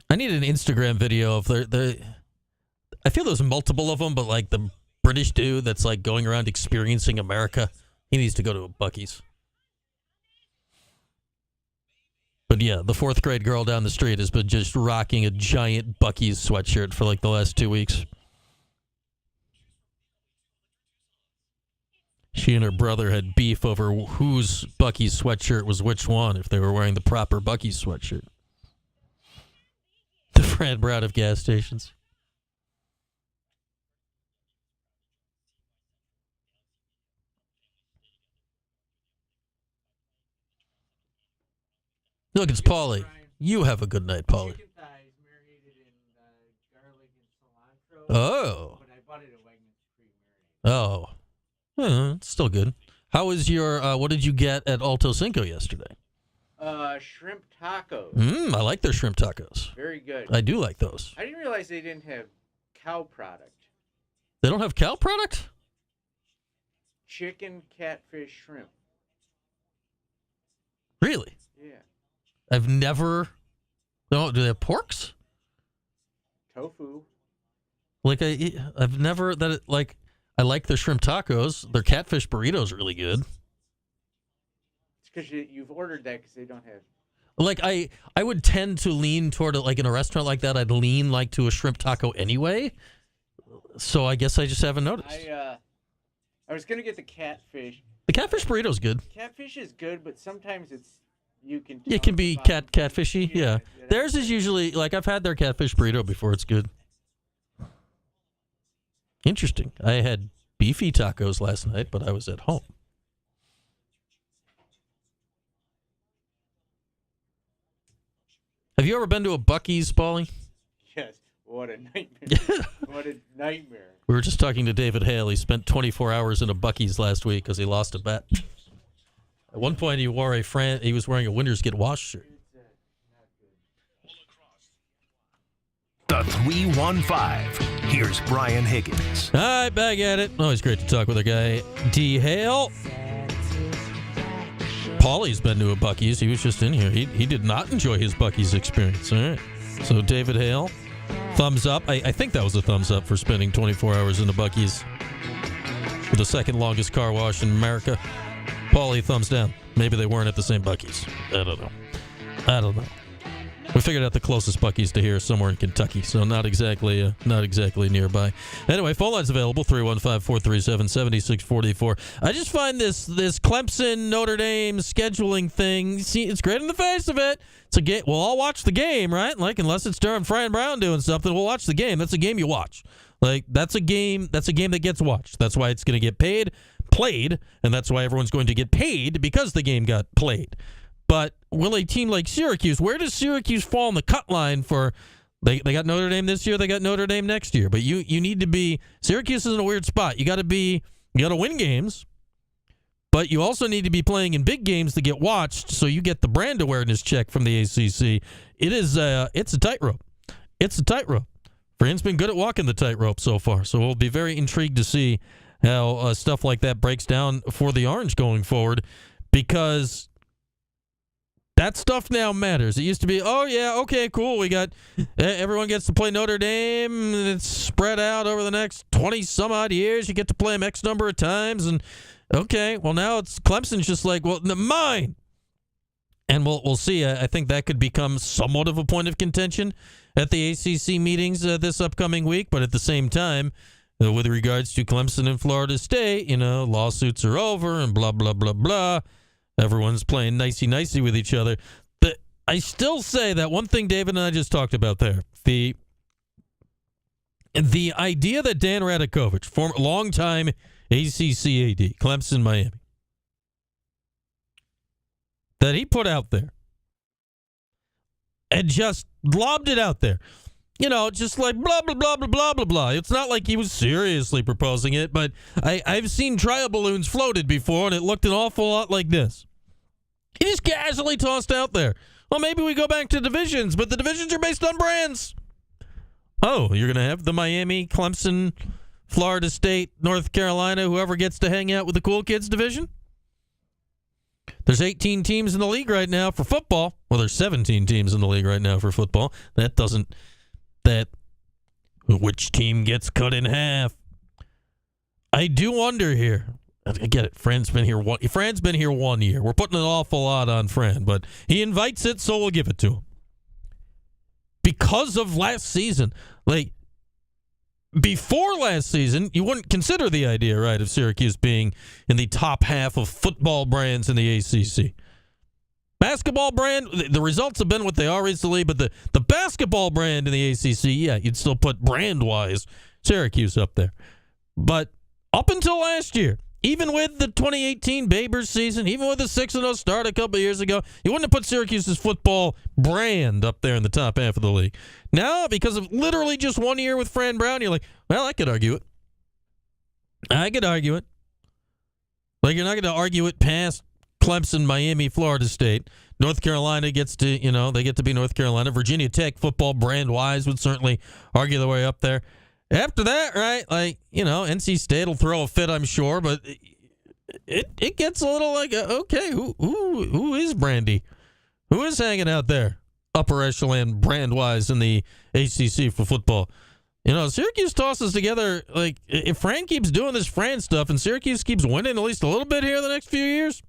I need an Instagram video of I feel there's multiple of them, but like the British dude that's like going around experiencing America. He needs to go to a Buc-ee's. But yeah, the fourth grade girl down the street has been just rocking a giant Buc-ee's sweatshirt for like the last 2 weeks. She and her brother had beef over whose Buc-ee's sweatshirt was which one, if they were wearing the proper Buc-ee's sweatshirt. The Fran Brown of gas stations. Look, it's Paulie. You have a good night, Paulie. Oh. Oh. It's still good. How was your, what did you get at Alto Cinco yesterday? Shrimp tacos. I like their shrimp tacos. Very good. I do like those. I didn't realize they didn't have cow product. They don't have cow product? Chicken, catfish, shrimp. Really? Yeah. I've never... No, do they have porks? Tofu. Like, I've never... I like their shrimp tacos. Their catfish burrito's really good. It's because you've ordered that because they don't have... Like, I would tend to lean toward it, like in a restaurant like that, I'd lean like to a shrimp taco anyway. So I guess I just haven't noticed. I was going to get the catfish. The catfish burrito's good. Catfish is good, but sometimes it's... It can be catfishy, yeah. Theirs is usually, like, I've had their catfish burrito before. It's good. Interesting. I had beefy tacos last night, but I was at home. Have you ever been to a Buc-ee's, Paulie? Yes. What a nightmare. What a nightmare. We were just talking to David Hale. He spent 24 hours in a Buc-ee's last week because he lost a bet. At one point, he was wearing a Winners Get Washed shirt. The 315. Here's Brian Higgins. All right, back at it. Always great to talk with our guy, D. Hale. Paulie's been to a Buc-ee's. He was just in here. He did not enjoy his Buc-ee's experience. All right. So, David Hale, thumbs up. I think that was a thumbs up for spending 24 hours in the Buc-ee's. For the second longest car wash in America. Paulie, thumbs down. Maybe they weren't at the same Buc-ee's. I don't know. We figured out the closest Buc-ee's to here is somewhere in Kentucky, so not exactly nearby. Anyway, phone line's available, 315-437-7644. I just find this Clemson Notre Dame scheduling thing, see, it's great in the face of it. It's a game. We'll all watch the game, right? Like, unless it's Durham Fran Brown doing something, we'll watch the game. That's a game you watch. Like, that's a game that gets watched. That's why it's going to get played, and that's why everyone's going to get paid because the game got played. But will a team like Syracuse, where does Syracuse fall in the cut line for, they got Notre Dame this year, they got Notre Dame next year, but you need to be, Syracuse is in a weird spot. You got to win games, but you also need to be playing in big games to get watched so you get the brand awareness check from the ACC. It's a tightrope. It's a tightrope. Fran's been good at walking the tightrope so far, so we'll be very intrigued to see how stuff like that breaks down for the Orange going forward, because that stuff now matters. It used to be, oh, yeah, okay, cool. We got everyone gets to play Notre Dame. It's spread out over the next 20-some-odd years. You get to play them X number of times. And, okay, well, now it's Clemson's just like, well, mine. And we'll see. I think that could become somewhat of a point of contention at the ACC meetings this upcoming week. But at the same time, with regards to Clemson and Florida State, lawsuits are over and blah, blah, blah, blah. Everyone's playing nicey-nicey with each other. But I still say that one thing David and I just talked about there, the idea that Dan Radakovich, former longtime ACC AD, Clemson, Miami, that he put out there and just lobbed it out there. Just like blah, blah, blah, blah, blah, blah, blah. It's not like he was seriously proposing it, but I've seen trial balloons floated before, and it looked an awful lot like this. He just casually tossed out there, well, maybe we go back to divisions, but the divisions are based on brands. Oh, you're going to have the Miami, Clemson, Florida State, North Carolina, whoever gets to hang out with the cool kids division? There's 18 teams in the league right now for football. Well, there's 17 teams in the league right now for football. Which team gets cut in half? I do wonder here. I get it. Fran's been here 1 year. We're putting an awful lot on Fran, but he invites it, so we'll give it to him. Because of last season, like, before last season, you wouldn't consider the idea, right, of Syracuse being in the top half of football brands in the ACC. Basketball brand, the results have been what they are recently, but the basketball brand in the ACC, yeah, you'd still put brand-wise Syracuse up there. But up until last year, even with the 2018 Babers season, even with the 6-0 start a couple of years ago, you wouldn't have put Syracuse's football brand up there in the top half of the league. Now, because of literally just 1 year with Fran Brown, you're like, well, I could argue it. Like, you're not going to argue it past Clemson, Miami, Florida State. North Carolina gets to, they get to be North Carolina. Virginia Tech football brand-wise would certainly argue their way up there. After that, right, NC State will throw a fit, I'm sure, but it gets a little like, okay, who is Brandy? Who is hanging out there, upper echelon brand-wise in the ACC for football? Syracuse tosses together, if Fran keeps doing this Fran stuff and Syracuse keeps winning at least a little bit here the next few years,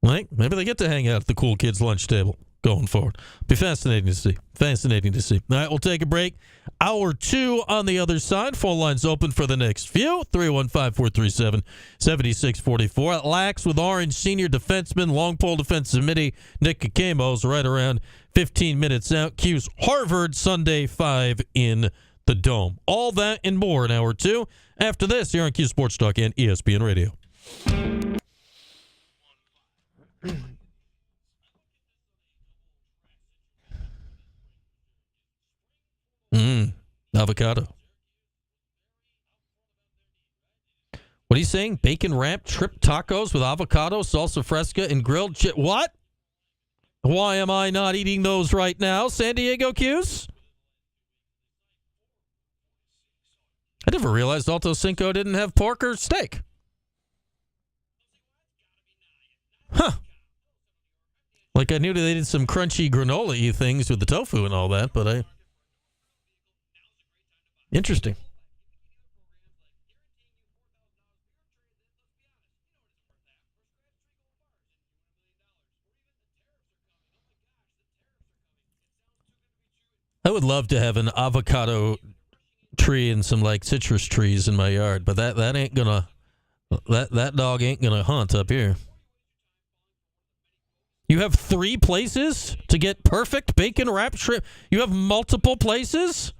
maybe they get to hang out at the cool kids' lunch table going forward. Be fascinating to see. All right, we'll take a break. Hour 2 on the other side. Phone lines open for the next few. 315-437-7644. At Lax with Orange senior defenseman, long pole defensive midi, Nick Caccamo is right around 15 minutes out. Q's Harvard Sunday 5 in the Dome. All that and more in Hour 2. After this, here on Q Sports Talk and ESPN Radio. Avocado. What are you saying? Bacon wrapped trip tacos with avocado, salsa fresca, and grilled what? Why am I not eating those right now, San Diego Q's? I never realized Alto Cinco didn't have pork or steak. Huh. I knew they did some crunchy granola-y things with the tofu and all that, but Interesting. I would love to have an avocado tree and some citrus trees in my yard, but that ain't gonna that dog ain't gonna hunt up here. You have 3 places to get perfect bacon wrapped shrimp. You have multiple places.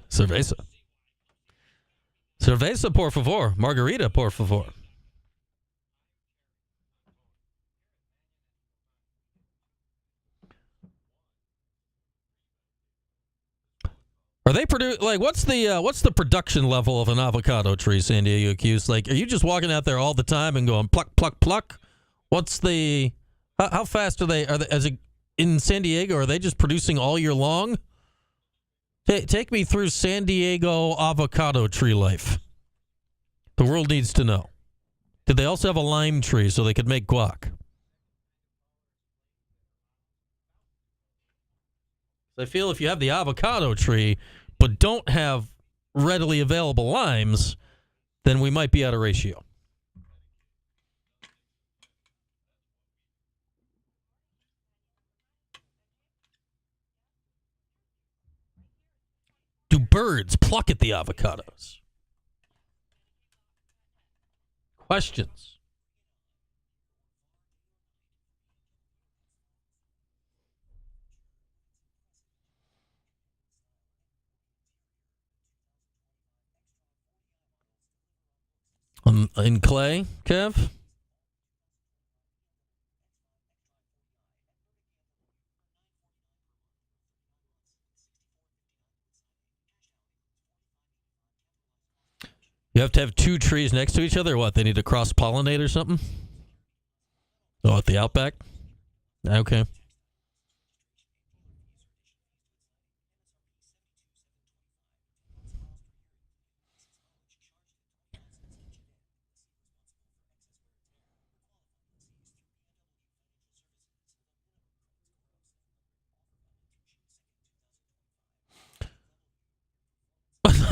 Cerveza. Cerveza, por favor. Margarita, por favor. Are they what's the production level of an avocado tree, San Diego Q's? Are you just walking out there all the time and going pluck, pluck, pluck? What's how fast are they in San Diego? Are they just producing all year long? Take me through San Diego avocado tree life. The world needs to know. Did they also have a lime tree so they could make guac? I feel if you have the avocado tree but don't have readily available limes, then we might be out of ratio. Do birds pluck at the avocados? Questions. In clay, Kev? You have to have 2 trees next to each other? What, they need to cross-pollinate or something? Oh, at the Outback? Okay.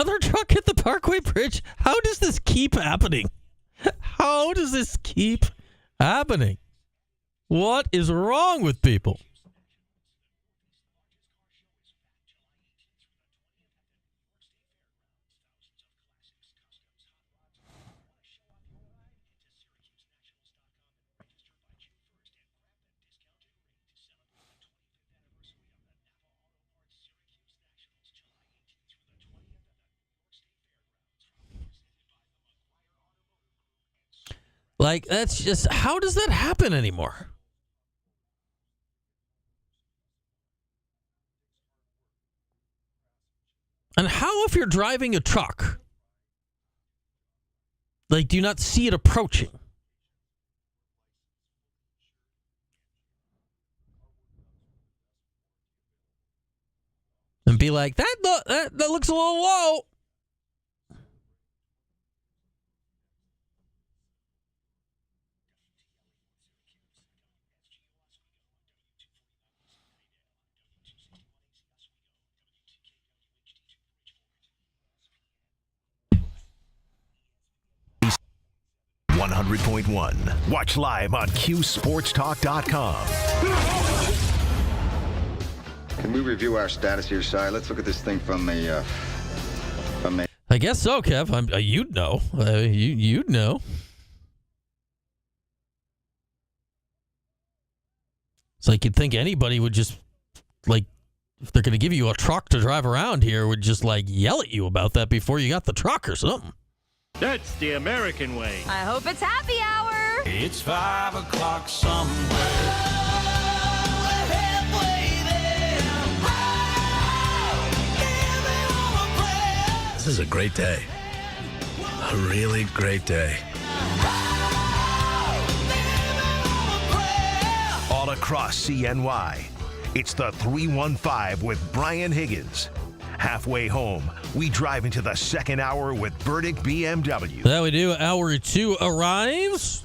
Another truck hit the Parkway Bridge? How does this keep happening? How does this keep happening? What is wrong with people? Like, that's just, how does that happen anymore? And how, if you're driving a truck, like, do you not see it approaching? And be like, that looks a little low. .1. Watch live on QSportsTalk.com. Can we review our status here, Si? Let's look at this thing from a. I guess so, Kev. You'd know. You'd know. It's like you'd think anybody would just, like, if they're going to give you a truck to drive around here, would just, like, yell at you about that before you got the truck or something. That's the American way. I hope it's happy hour. It's 5 o'clock somewhere. This is a great day. A really great day. All across CNY, it's the 315 with Brian Higgins. Halfway home, we drive into the second hour with Verdict BMW. That we do. Hour 2 arrives.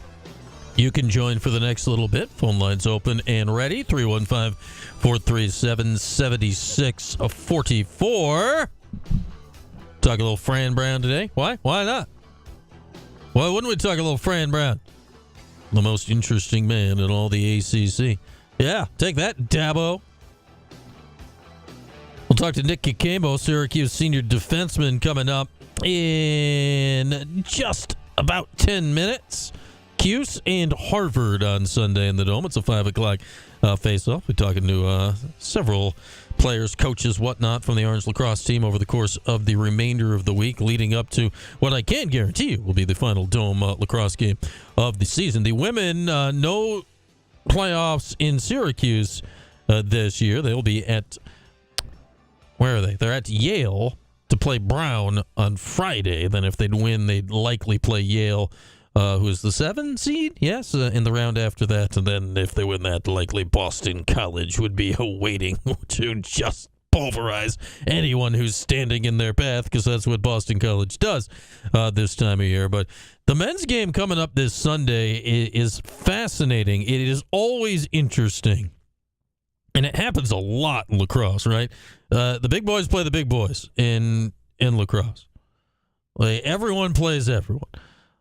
You can join for the next little bit. Phone lines open and ready. 315-437-7644. Talk a little Fran Brown today. Why? Why not? Why wouldn't we talk a little Fran Brown? The most interesting man in all the ACC. Yeah, take that, Dabo. We'll talk to Nick Caccamo, Syracuse senior defenseman, coming up in just about 10 minutes. Cuse and Harvard on Sunday in the Dome. It's a 5 o'clock face-off. We're talking to several players, coaches, whatnot from the Orange lacrosse team over the course of the remainder of the week, leading up to what I can guarantee you will be the final Dome lacrosse game of the season. The women, no playoffs in Syracuse this year. They'll be at... Where are they? They're at Yale to play Brown on Friday. Then if they'd win, they'd likely play Yale, who is the 7 seed? Yes, in the round after that. And then if they win that, likely Boston College would be awaiting to just pulverize anyone who's standing in their path, because that's what Boston College does this time of year. But the men's game coming up this Sunday is fascinating. It is always interesting. And it happens a lot in lacrosse, right? The big boys play the big boys in lacrosse. Like, everyone plays everyone.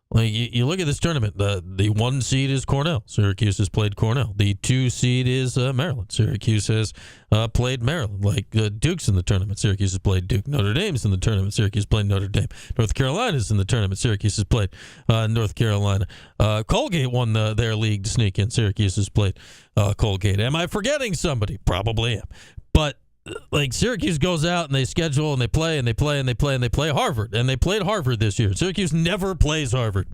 Like, you look at this tournament, the 1 seed is Cornell. Syracuse has played Cornell. The 2 seed is Maryland. Syracuse has played Maryland. Like, Duke's in the tournament. Syracuse has played Duke. Notre Dame's in the tournament. Syracuse played Notre Dame. North Carolina's in the tournament. Syracuse has played North Carolina. Colgate won their league to sneak in. Syracuse has played Colgate. Am I forgetting somebody? Probably am. But like, Syracuse goes out and they schedule and they play and they play and they play and they play Harvard. And they played Harvard this year. Syracuse never plays Harvard.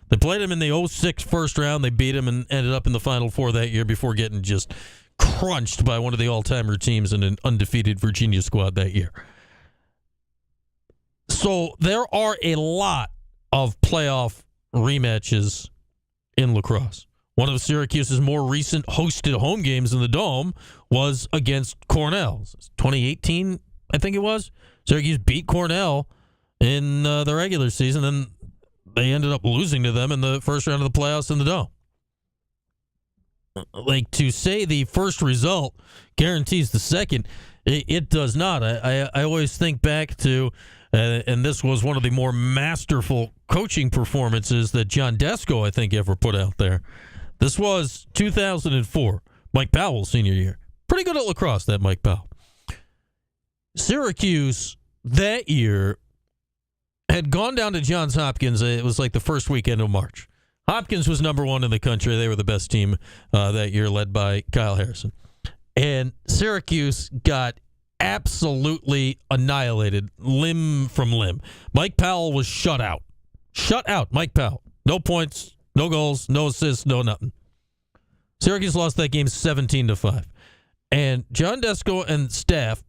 They played them in the 06 first round. They beat them and ended up in the Final Four that year before getting just crunched by one of the all-timer teams in an undefeated Virginia squad that year. So there are a lot of playoff rematches in lacrosse. One of Syracuse's more recent hosted home games in the Dome was against Cornell. 2018, I think it was. Syracuse beat Cornell in the regular season, and they ended up losing to them in the first round of the playoffs in the Dome. Like, to say the first result guarantees the second, it does not. I always think back to And this was one of the more masterful coaching performances that John Desko, I think, ever put out there. This was 2004, Mike Powell's senior year. Pretty good at lacrosse, that Mike Powell. Syracuse that year had gone down to Johns Hopkins. It was like the first weekend of March. Hopkins was number one in the country. They were the best team that year, led by Kyle Harrison. And Syracuse got absolutely annihilated, limb from limb. Mike Powell was shut out. Shut out, Mike Powell. No points, no goals, no assists, no nothing. Syracuse lost that game 17-5. And John Desko and staff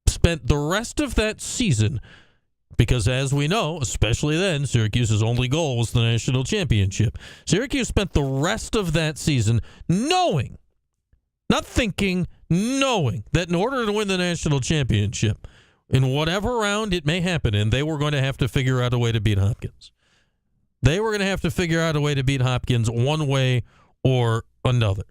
spent the rest of that season, because as we know, especially then, Syracuse's only goal was the national championship. Syracuse spent the rest of that season knowing, not thinking, knowing that in order to win the national championship, in whatever round it may happen in, they were going to have to figure out a way to beat Hopkins. They were going to have to figure out a way to beat Hopkins one way or another.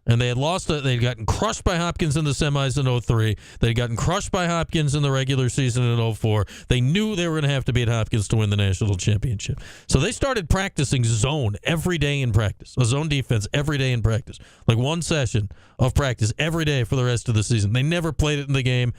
And they had lost, they'd gotten crushed by Hopkins in the semis in 2003. They'd gotten crushed by Hopkins in the regular season in 2004. They knew they were going to have to beat Hopkins to win the national championship. So they started practicing zone every day in practice, a zone defense every day in practice, like one session of practice every day for the rest of the season. They never played it in the game.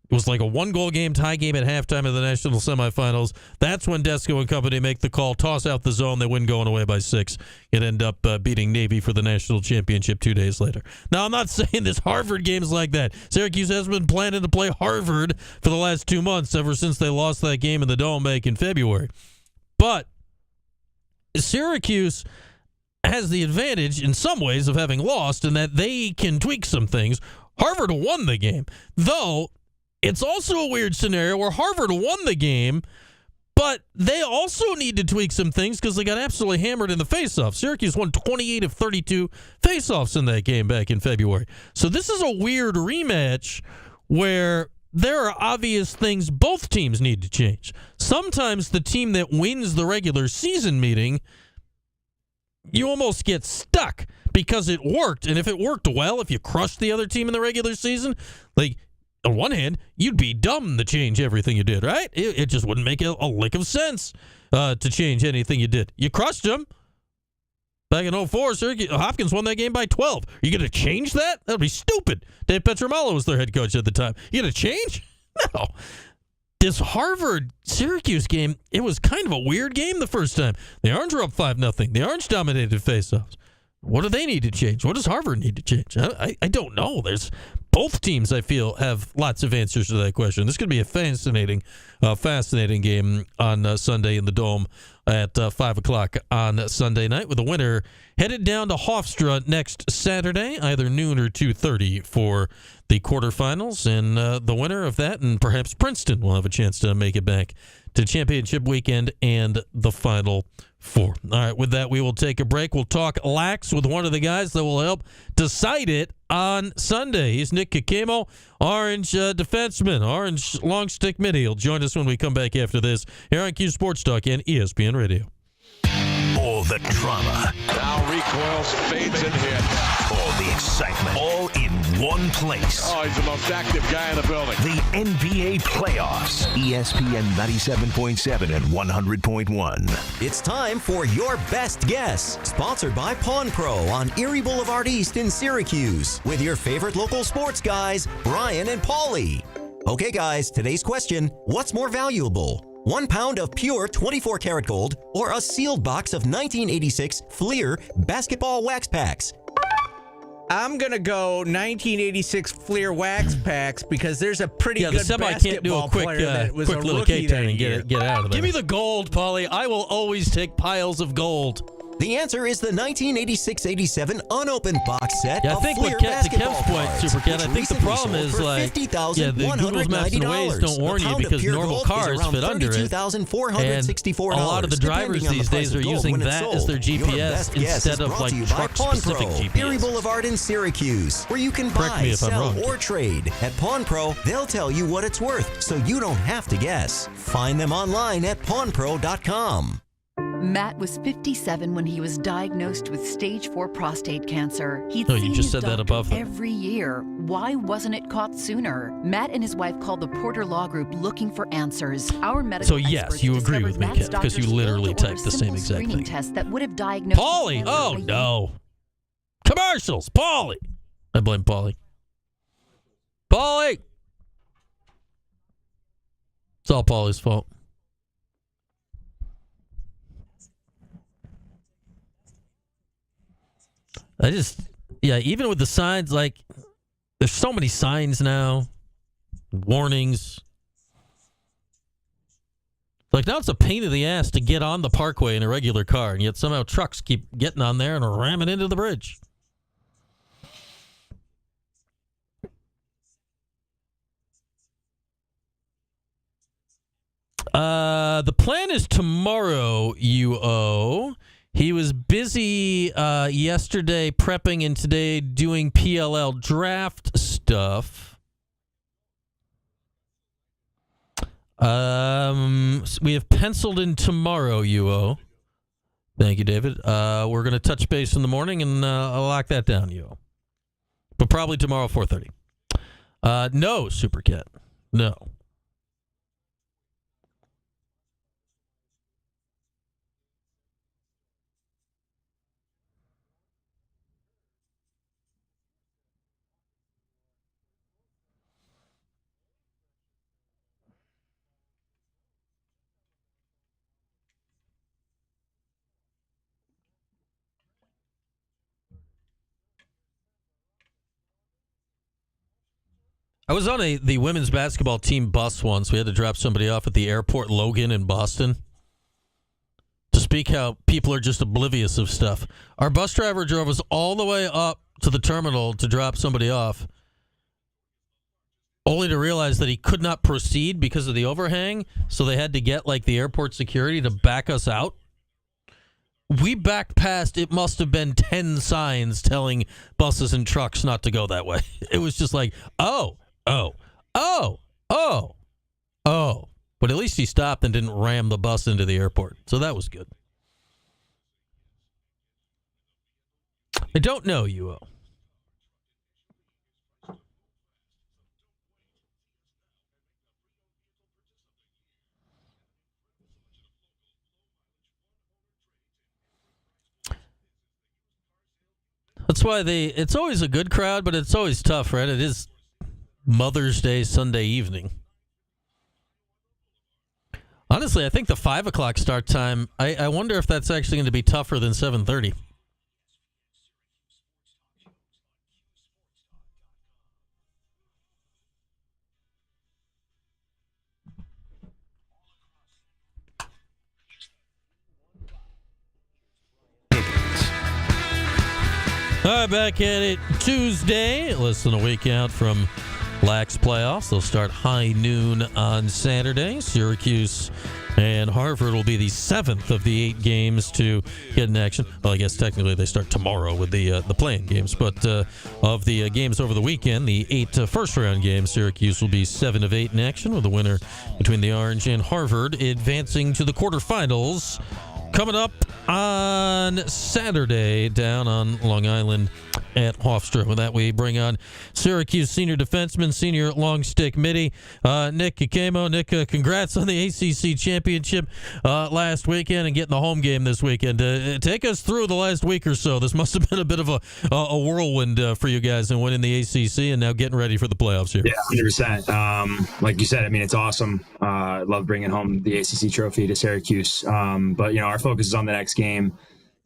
It was like a one-goal game, tie game at halftime of the national semifinals. That's when Desko and company make the call, toss out the zone. They win going away by 6. It end up beating Navy for the national championship 2 days later. Now, I'm not saying this Harvard game is like that. Syracuse has been planning to play Harvard for the last 2 months, ever since they lost that game in the Dome back in February. But Syracuse has the advantage in some ways of having lost in that they can tweak some things. Harvard won the game, though. It's also a weird scenario where Harvard won the game, but they also need to tweak some things because they got absolutely hammered in the faceoff. Syracuse won 28 of 32 faceoffs in that game back in February. So this is a weird rematch where there are obvious things both teams need to change. Sometimes the team that wins the regular season meeting, you almost get stuck because it worked. And if it worked well, if you crushed the other team in the regular season, like, on one hand, you'd be dumb to change everything you did, right? It just wouldn't make a lick of sense to change anything you did. You crushed them. Back in 2004, Hopkins won that game by 12. Are you going to change that? That would be stupid. Dave Petromalo was their head coach at the time. You going to change? No. This Harvard-Syracuse game, it was kind of a weird game the first time. The Orange were up 5-0. The Orange dominated faceoffs. What do they need to change? What does Harvard need to change? I don't know. Both teams, I feel, have lots of answers to that question. This could be a fascinating game on Sunday in the Dome at 5 o'clock on Sunday night, with the winner headed down to Hofstra next Saturday, either noon or 2:30 for the quarterfinals. And the winner of that, and perhaps Princeton, will have a chance to make it back to championship weekend and the Final Four. All right, with that, we will take a break. We'll talk lax with one of the guys that will help decide it on Sunday. He's Nick Caccamo, Orange defenseman, Orange long stick midi. He'll join us when we come back after this here on Q Sports Talk and ESPN Radio. All the drama. Now recoils, fades and hit. All the excitement. All in one place. Oh, he's the most active guy in the building. The NBA playoffs. ESPN 97.7 and 100.1. It's time for Your Best Guess, sponsored by Pawn Pro on Erie Boulevard East in Syracuse, with your favorite local sports guys, Brian and Paulie. Okay, guys, today's question: what's more valuable? 1 pound of pure 24-karat gold or a sealed box of 1986 Fleer basketball wax packs? I'm going to go 1986 Fleer wax packs because there's a pretty good can't do a player that was quick a little rookie K-turn that and year. get out of there. Give me the gold, Paulie. I will always take piles of gold. The answer is the 1986-87 unopened box set I of think Fleer to basketball Kev's point, cards, Supercat, I which think the recently problem sold is for like, the Google Maps and Waze don't warn you because normal cars fit under it. And a lot of the drivers these days are using that as their GPS instead of like truck-specific GPS. Erie Boulevard in Syracuse, where you can buy, sell, or trade. At Pawn Pro, they'll tell you what it's worth, so you don't have to guess. Find them online at pawnpro.com. Matt was 57 when he was diagnosed with stage 4 prostate cancer. He'd Oh, seen you just his said that doctor above them. every year. Why wasn't it caught sooner? Matt and his wife called the Porter Law Group looking for answers. Our medical So yes, experts you agree discovered with me, Matt's Ken, because you doctors literally failed to typed order the same simple exact screening thing. tests that would have diagnosed Paulie! cancer Oh, a year. no. Commercials! Paulie! I blame Paulie. Paulie! It's all Paulie's fault. Even with the signs, like, there's so many signs now, warnings. Like, now it's a pain in the ass to get on the parkway in a regular car, and yet somehow trucks keep getting on there and ramming into the bridge. The plan is tomorrow, UO. He was busy yesterday prepping and today doing PLL draft stuff. We have penciled in tomorrow, UO. Thank you, David. We're going to touch base in the morning and I'll lock that down, UO. But probably tomorrow, 4:30. No, Super Cat. No. I was on the women's basketball team bus once. We had to drop somebody off at the airport Logan in Boston. To speak how people are just oblivious of stuff. Our bus driver drove us all the way up to the terminal to drop somebody off, only to realize that he could not proceed because of the overhang, so they had to get like the airport security to back us out. We backed past, it must have been 10 signs telling buses and trucks not to go that way. It was just like, oh. But at least he stopped and didn't ram the bus into the airport. So that was good. I don't know, UO. That's why it's always a good crowd, but it's always tough, right? It is Mother's Day Sunday evening. Honestly, I think the 5 o'clock start time, I wonder if that's actually going to be tougher than 7:30. All right, back at it Tuesday. Less than a week out from MLAX playoffs. They'll start high noon on Saturday. Syracuse and Harvard will be the 7th of the 8 games to get in action. Well, I guess technically they start tomorrow with the play-in games. But of the games over the weekend, the 8 first-round games, Syracuse will be 7 of 8 in action, with the winner between the Orange and Harvard advancing to the quarterfinals. Coming up on Saturday down on Long Island at Hofstra. With that, we bring on Syracuse senior defenseman, senior long stick midi, Nick Caccamo. Nick, congrats on the ACC championship last weekend and getting the home game this weekend. Take us through the last week or so. This must have been a bit of a whirlwind for you guys in winning the ACC and now getting ready for the playoffs here. Yeah, 100%. Like you said, I mean, it's awesome. I love bringing home the ACC trophy to Syracuse. But, our focus is on the next game.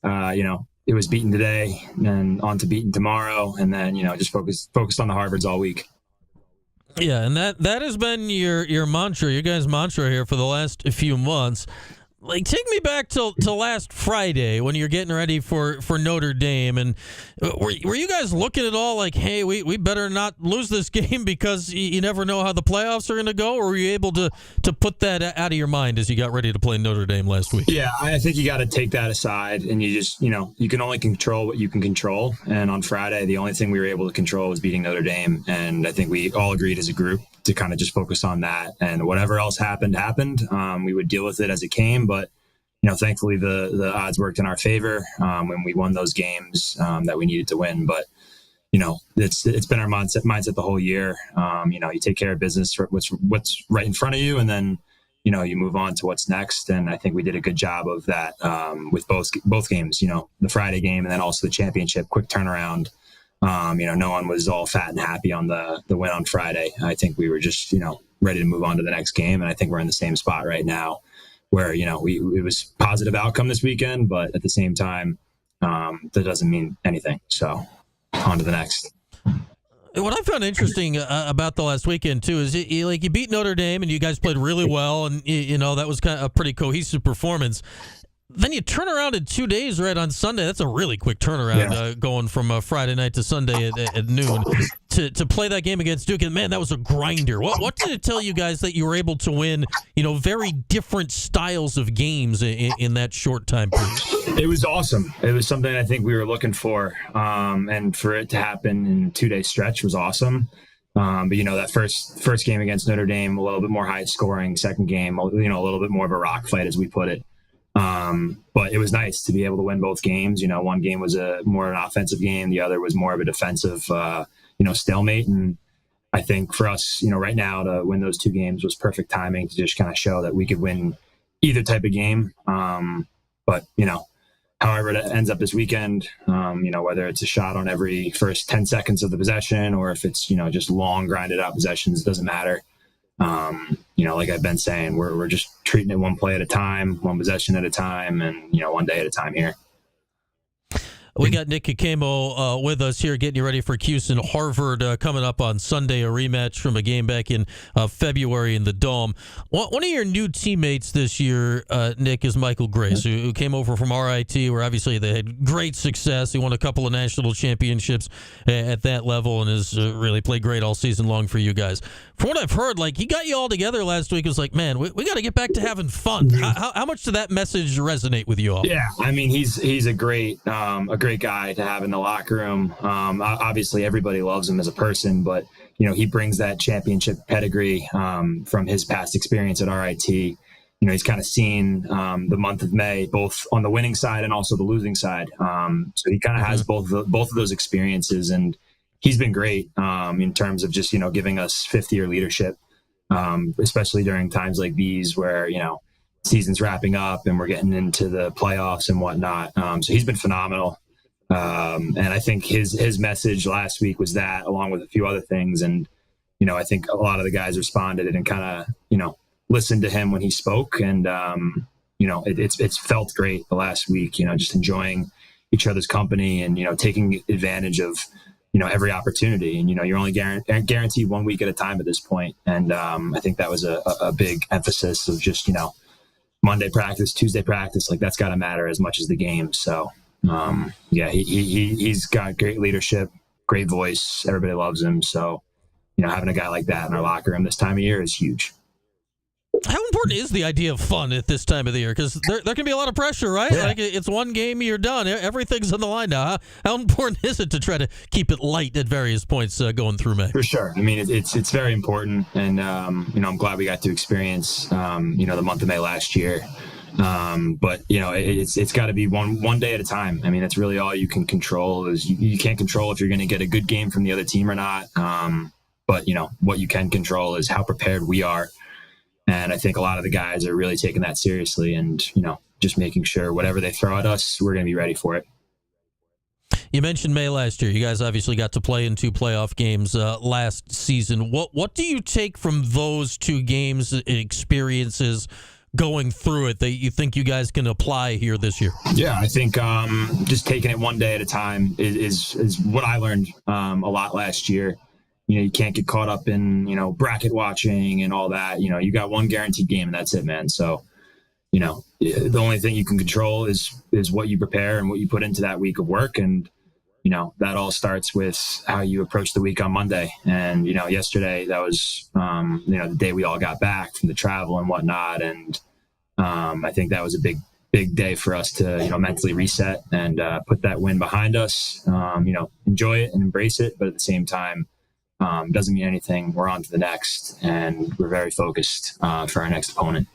It was beaten today and on to beaten tomorrow. And then, just focused on the Harvards all week. Yeah, and that has been your mantra, your guys' mantra here for the last few months. Like, take me back to last Friday when you're getting ready for Notre Dame, and were you guys looking at all like, hey, we better not lose this game because you never know how the playoffs are going to go, or were you able to put that out of your mind as you got ready to play Notre Dame last week? Yeah, I think you got to take that aside, and you just, you can only control what you can control, and on Friday, the only thing we were able to control was beating Notre Dame, and I think we all agreed as a group to kind of just focus on that, and whatever else happened. We would deal with it as it came, but thankfully the odds worked in our favor when we won those games that we needed to win. But it's been our mindset the whole year. You take care of business for what's right in front of you, and then you move on to what's next. And I think we did a good job of that with both games. The Friday game and then also the championship. Quick turnaround. No one was all fat and happy on the win on Friday. I think we were just ready to move on to the next game, and I think we're in the same spot right now, where it was positive outcome this weekend, but at the same time, that doesn't mean anything. So on to the next. What I found interesting about the last weekend too is you beat Notre Dame and you guys played really well, and that was kind of a pretty cohesive performance. Then you turn around in 2 days, right on Sunday. That's a really quick turnaround, going from Friday night to Sunday at noon to play that game against Duke. And man, that was a grinder. What did it tell you guys that you were able to win, very different styles of games in that short time period? It was awesome. It was something I think we were looking for, and for it to happen in a 2-day stretch was awesome. But that first game against Notre Dame, a little bit more high scoring. Second game, a little bit more of a rock fight, as we put it. But it was nice to be able to win both games. One game was more an offensive game. The other was more of a defensive, stalemate. And I think for us, right now to win those 2 games was perfect timing to just kind of show that we could win either type of game. But however it ends up this weekend, whether it's a shot on every first 10 seconds of the possession, or if it's, just long grinded out possessions, it doesn't matter. Like I've been saying, we're just treating it one play at a time, one possession at a time, and, one day at a time here. We got Nick Caccamo with us here, getting you ready for Cuse and Harvard coming up on Sunday, a rematch from a game back in February in the Dome. One of your new teammates this year, Nick, is Michael Grace, who came over from RIT, where obviously they had great success. He won a couple of national championships at that level and has really played great all season long for you guys. From what I've heard, he got you all together last week. It was like, man, we got to get back to having fun. How much did that message resonate with you all? Yeah, I mean, he's a great guy to have in the locker room. Obviously, everybody loves him as a person, but he brings that championship pedigree from his past experience at RIT. He's kind of seen the month of May, both on the winning side and also the losing side. So he kind of has both of those experiences, and he's been great in terms of just giving us fifth-year leadership, especially during times like these where season's wrapping up and we're getting into the playoffs and whatnot. So he's been phenomenal. And I think his message last week was that, along with a few other things. And, I think a lot of the guys responded and kind of, listened to him when he spoke. And, it's felt great the last week, just enjoying each other's company and, taking advantage of, every opportunity. And, you're only guaranteed 1 week at a time at this point. And I think that was a big emphasis of just, Monday practice, Tuesday practice, that's got to matter as much as the game. So, he's got great leadership, great voice. Everybody loves him. So, having a guy like that in our locker room this time of year is huge. How important is the idea of fun at this time of the year? Because there can be a lot of pressure, right? Yeah. It's one game, you're done. Everything's on the line now. How important is it to try to keep it light at various points going through May? For sure. I mean, it's very important. And, I'm glad we got to experience, the month of May last year. But it's got to be one day at a time. I mean, that's really all you can control. Is you can't control if you're going to get a good game from the other team or not. But what you can control is how prepared we are. And I think a lot of the guys are really taking that seriously and, just making sure whatever they throw at us, we're going to be ready for it. You mentioned May last year. You guys obviously got to play in 2 playoff games last season. What do you take from those 2 games experiences going through it that you think you guys can apply here this year? Yeah, I think just taking it one day at a time is what I learned a lot last year. You can't get caught up in, bracket watching and all that. You got one guaranteed game and that's it, man. So, the only thing you can control is what you prepare and what you put into that week of work. And, that all starts with how you approach the week on Monday. And, yesterday that was, the day we all got back from the travel and whatnot. And I think that was a big day for us to, mentally reset and put that win behind us, enjoy it and embrace it. But at the same time, doesn't mean anything. We're on to the next, and we're very focused for our next opponent.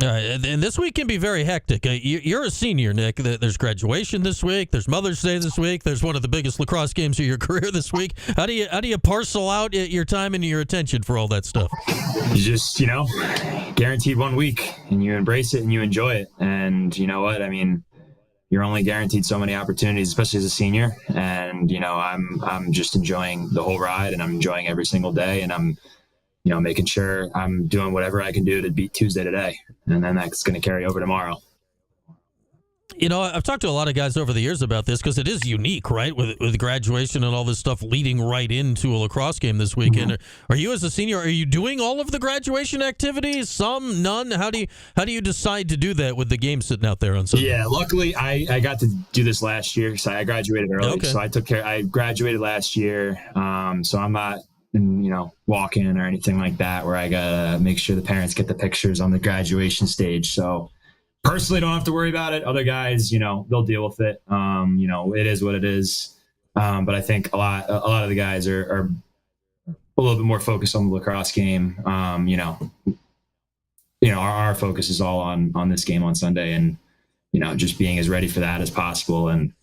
All right, and this week can be very hectic. You're a senior, Nick. There's graduation this week. There's Mother's Day this week. There's one of the biggest lacrosse games of your career this week. How do you parcel out your time and your attention for all that stuff? You just, guaranteed 1 week, and you embrace it and you enjoy it. And you know what? I mean, you're only guaranteed so many opportunities, especially as a senior. And I'm just enjoying the whole ride, and I'm enjoying every single day, and I'm making sure I'm doing whatever I can do to beat Tuesday today. And then that's going to carry over tomorrow. I've talked to a lot of guys over the years about this because it is unique, right? With graduation and all this stuff leading right into a lacrosse game this weekend. Mm-hmm. Are you, as a senior, are you doing all of the graduation activities? Some, none? How do you decide to do that with the game sitting out there on Sunday? Yeah, luckily I got to do this last year. So I graduated early. Okay. So I graduated last year. So I'm not walk-in or anything like that where I gotta make sure the parents get the pictures on the graduation stage. So personally don't have to worry about it. Other guys, they'll deal with it. It is what it is. But I think a lot of the guys are a little bit more focused on the lacrosse game. Our focus is all on this game on Sunday, and just being as ready for that as possible. And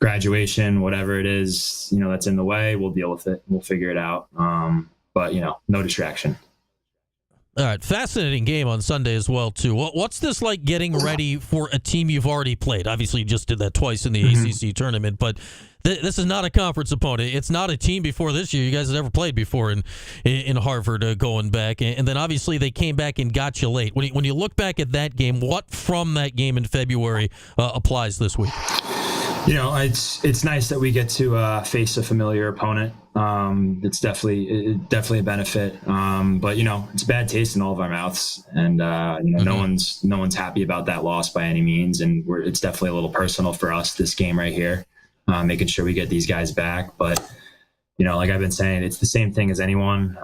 graduation, whatever it is, that's in the way, we'll deal with it. We'll figure it out. But no distraction. All right, fascinating game on Sunday as well, too. What's this like getting ready for a team you've already played? Obviously, you just did that twice in the ACC tournament, but this is not a conference opponent. It's not a team before this year you guys had ever played before in Harvard going back. And then, obviously, they came back and got you late. When you look back at that game, what from that game in February applies this week? It's nice that we get to face a familiar opponent. It's definitely a benefit. But it's a bad taste in all of our mouths, and no one's happy about that loss by any means. And it's definitely a little personal for us, this game right here, making sure we get these guys back. But like I've been saying, it's the same thing as anyone.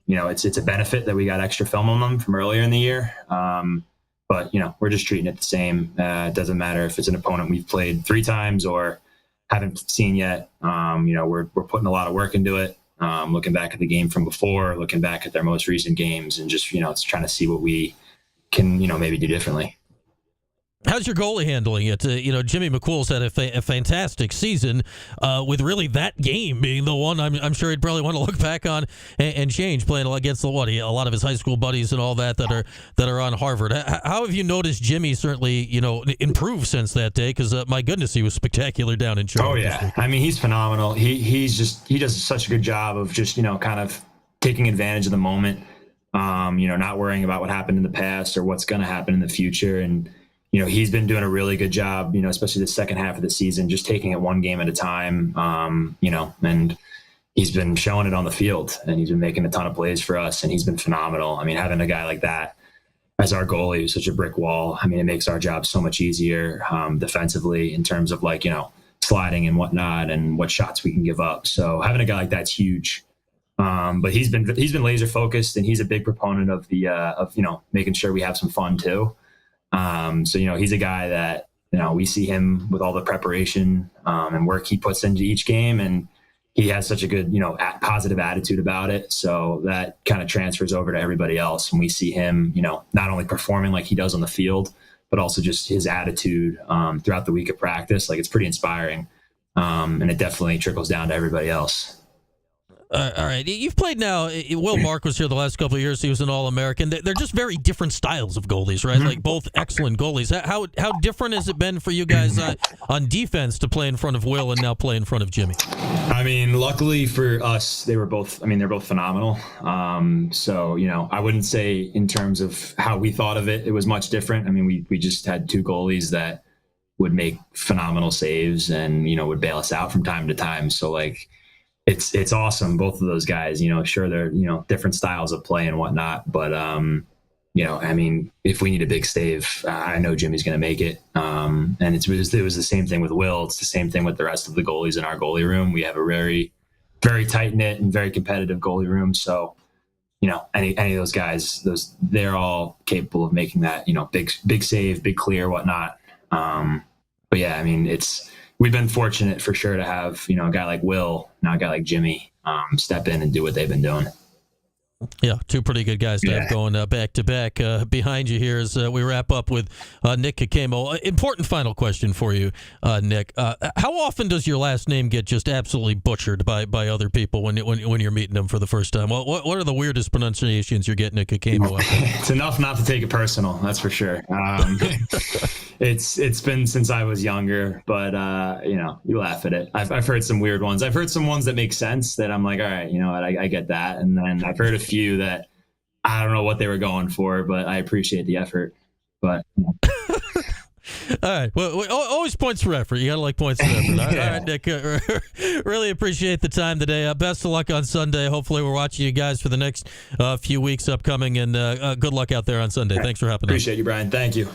It's a benefit that we got extra film on them from earlier in the year. But, we're just treating it the same. It doesn't matter if it's an opponent we've played 3 times or haven't seen yet. We're putting a lot of work into it, looking back at the game from before, looking back at their most recent games, and just, it's trying to see what we can, maybe do differently. How's your goalie handling it? Jimmy McCool's had a fantastic season with really that game being the one I'm sure he'd probably want to look back on and change, playing against a lot of his high school buddies and all that are on Harvard. How have you noticed Jimmy certainly improve since that day? Because my goodness, he was spectacular down in Charlotte. Oh yeah, I mean, he's phenomenal. He does such a good job of just kind of taking advantage of the moment. Not worrying about what happened in the past or what's going to happen in the future. And he's been doing a really good job, especially the second half of the season, just taking it one game at a time, and he's been showing it on the field, and he's been making a ton of plays for us, and he's been phenomenal. I mean, having a guy like that as our goalie who's such a brick wall, I mean, it makes our job so much easier defensively in terms of sliding and whatnot and what shots we can give up. So having a guy like that's huge. But he's been laser focused, and he's a big proponent of making sure we have some fun too. So he's a guy that we see him with all the preparation and work he puts into each game, and he has such a good positive attitude about it. So that kind of transfers over to everybody else, and we see him not only performing like he does on the field, but also just his attitude throughout the week of practice. It's pretty inspiring, and it definitely trickles down to everybody else. All right. You've played now. Will Mark was here the last couple of years. He was an All-American. They're just very different styles of goalies, right? Like both excellent goalies. How different has it been for you guys on defense to play in front of Will and now play in front of Jimmy? I mean, luckily for us, they're both phenomenal. So, I wouldn't say in terms of how we thought of it, it was much different. I mean, we just had 2 goalies that would make phenomenal saves and, would bail us out from time to time. So it's awesome. Both of those guys, sure, they're, different styles of play and whatnot. But, I mean, if we need a big save, I know Jimmy's going to make it. And it was the same thing with Will. It's the same thing with the rest of the goalies in our goalie room. We have a very, very tight knit and very competitive goalie room. So, any of those guys, they're all capable of making that, big save, big clear, whatnot. But yeah, I mean, we've been fortunate for sure to have, a guy like Will, now a guy like Jimmy, step in and do what they've been doing. Yeah, two pretty good guys to have going back to back behind you here as we wrap up with Nick Caccamo. Important final question for you, Nick. How often does your last name get just absolutely butchered by other people when you're meeting them for the first time? Well, what are the weirdest pronunciations you're getting at Caccamo? It's enough not to take it personal, that's for sure. It's been since I was younger, but you laugh at it. I've heard some weird ones. I've heard some ones that make sense that I'm like, all right, you know what, I get that. And then I've heard a few that I don't know what they were going for, but I appreciate the effort. But all right, well, always points for effort. You gotta like points for effort. All right, Nick, really appreciate the time today. Best of luck on Sunday. Hopefully we're watching you guys for the next few weeks upcoming, and good luck out there on Sunday. Thanks for hopping on. Appreciate you, Brian. Thank you.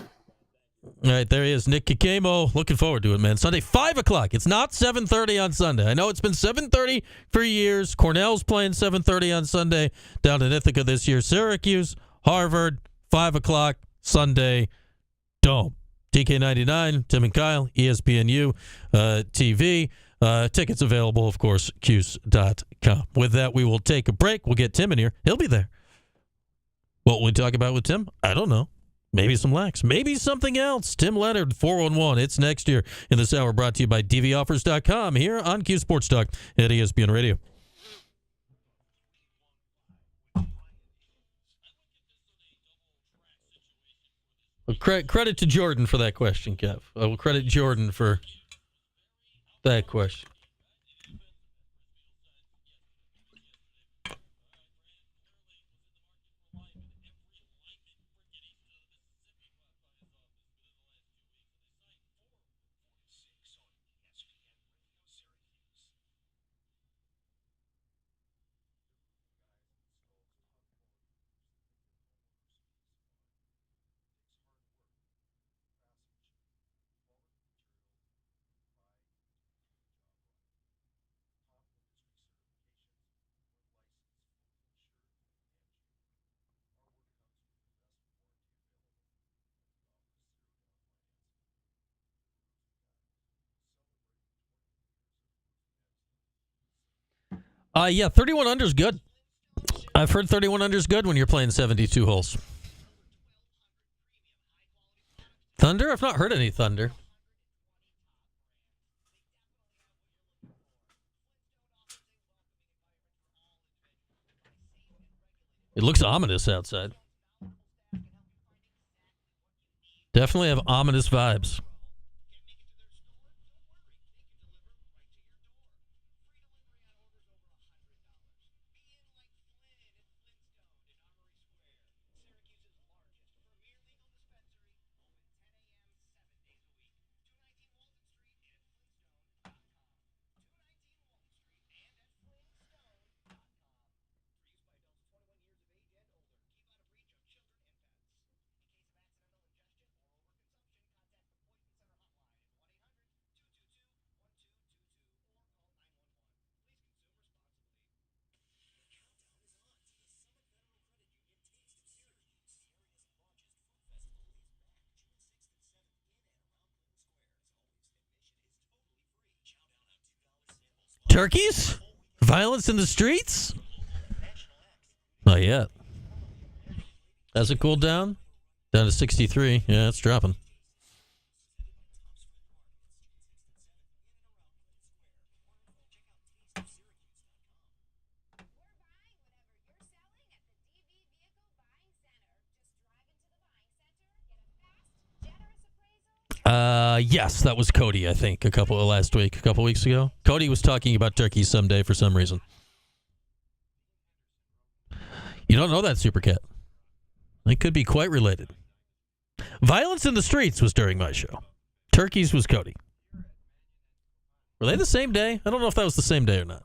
All right, there he is, Nick Caccamo. Looking forward to it, man. Sunday, 5 o'clock. It's not 7:30 on Sunday. I know it's been 7:30 for years. Cornell's playing 7:30 on Sunday down in Ithaca this year. Syracuse, Harvard, 5 o'clock Sunday, Dome. DK99, Tim and Kyle, ESPNU TV. Tickets available, of course, Cuse.com. With that, we will take a break. We'll get Tim in here. He'll be there. What will we talk about with Tim? I don't know. Maybe some lax. Maybe something else. Tim Leonard, 411. It's next year in this hour, brought to you by DVOffers.com here on Q Sports Talk at ESPN Radio. Well, credit to Jordan for that question, Kev. I will credit Jordan for that question. Yeah, 31 under is good. I've heard 31 under is good when you're playing 72 holes. Thunder? I've not heard any thunder. It looks ominous outside. Definitely have ominous vibes. Turkeys? Violence in the streets? Not yet. Has it cooled down? Down to 63. Yeah, it's dropping. Yes, that was Cody, I think, a couple weeks ago. Cody was talking about turkeys someday for some reason. You don't know that, Supercat. They could be quite related. Violence in the Streets was during my show. Turkeys was Cody. Were they the same day? I don't know if that was the same day or not.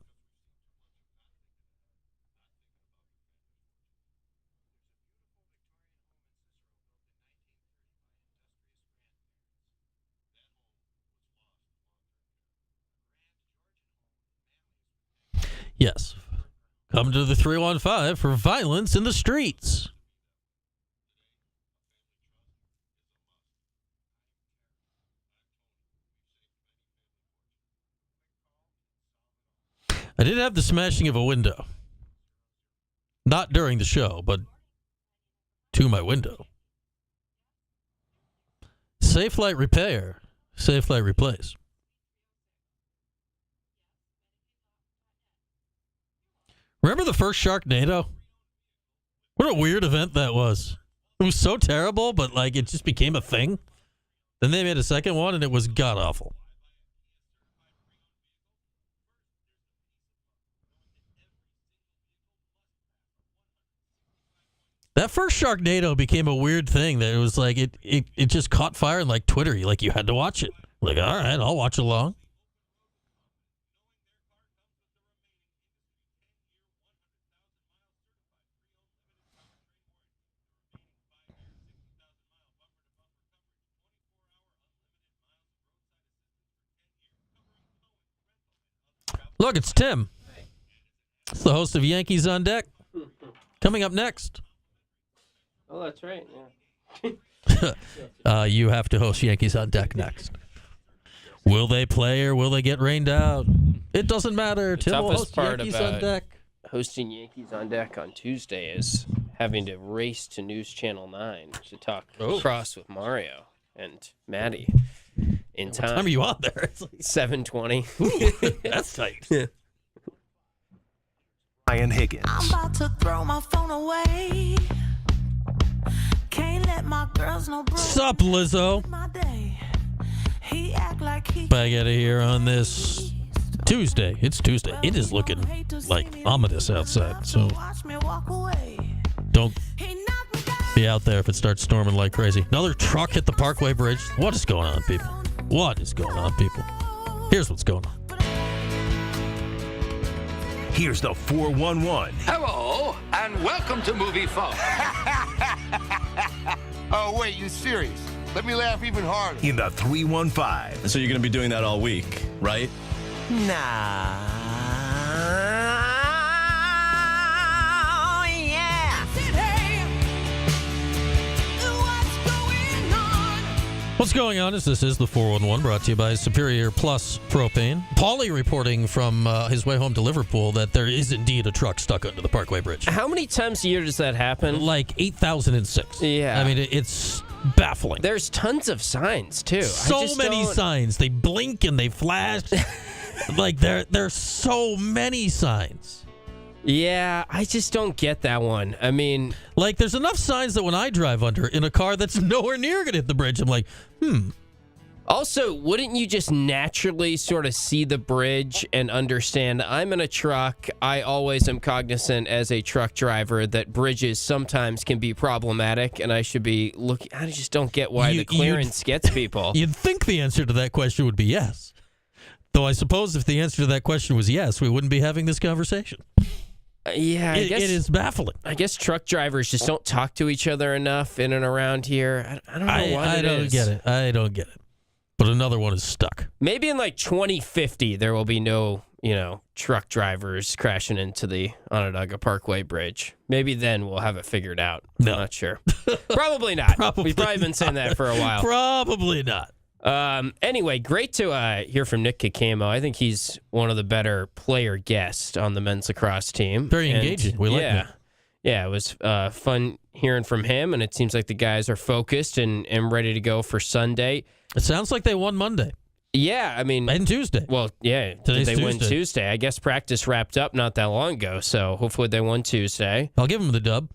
Yes. Come to the 315 for Violence in the Streets. I did have the smashing of a window. Not during the show, but to my window. Safe Flight Repair. Safe Flight Replace. Remember the first Sharknado? What a weird event that was. It was so terrible, but like it just became a thing. Then they made a second one, and it was god-awful. That first Sharknado became a weird thing that it was like it just caught fire and like Twitter. Like you had to watch it. Like, all right, I'll watch along. Look, it's Tim. It's the host of Yankees on Deck. Coming up next. Oh, that's right. Yeah. You have to host Yankees on Deck next. Will they play or will they get rained out? It doesn't matter. The Tim will toughest host part Yankees about on Deck. hosting Yankees on Deck on Tuesday is having to race to News Channel 9 to talk cross with Mario and Maddie in time. What time are you on there? It's like 7:20. That's tight. Yeah. Ryan Higgins. I'm about to throw my phone away. Can't let my girls know. Sup, Lizzo? He act like he Back out of here on this Tuesday. It's Tuesday. It is looking like ominous outside, so don't be out there if it starts storming like crazy. Another truck hit the Parkway Bridge. What is going on, people? What is going on, people? Here's what's going on. Here's the 411. Hello, and welcome to Movie Phone. Oh, wait, you serious? Let me laugh even harder. In the 315. So you're going to be doing that all week, right? Nah. What's going on is this is the 411 brought to you by Superior Plus Propane. Paulie reporting from his way home to Liverpool that there is indeed a truck stuck under the Parkway Bridge. How many times a year does that happen? Like 8,006. Yeah. I mean, it's baffling. There's tons of signs, too. So many signs. They blink and they flash. Like, there's so many signs. Yeah, I just don't get that one. I mean, like, there's enough signs that when I drive under in a car that's nowhere near going to hit the bridge, I'm like, Also, wouldn't you just naturally sort of see the bridge and understand I'm in a truck? I always am cognizant as a truck driver that bridges sometimes can be problematic, and I should be looking. I just don't get why the clearance gets people. You'd think the answer to that question would be yes. Though I suppose if the answer to that question was yes, we wouldn't be having this conversation. Yeah, I guess it is baffling. I guess truck drivers just don't talk to each other enough in and around here. I don't know why I don't get it. I don't get it. But another one is stuck. Maybe in like 2050, there will be no, truck drivers crashing into the Onondaga Parkway Bridge. Maybe then we'll have it figured out. No. I'm not sure. Probably not. We've probably been saying that for a while. Probably not. Anyway, great to hear from Nick Caccamo. I think he's one of the better player guests on the men's lacrosse team. Very engaging. We like that. Yeah, it was fun hearing from him, and it seems like the guys are focused and ready to go for Sunday. It sounds like they won Monday. Yeah, I mean... And Tuesday. Well, yeah. Today's Did they win Tuesday. Tuesday? I guess practice wrapped up not that long ago, so hopefully they won Tuesday. I'll give them the dub.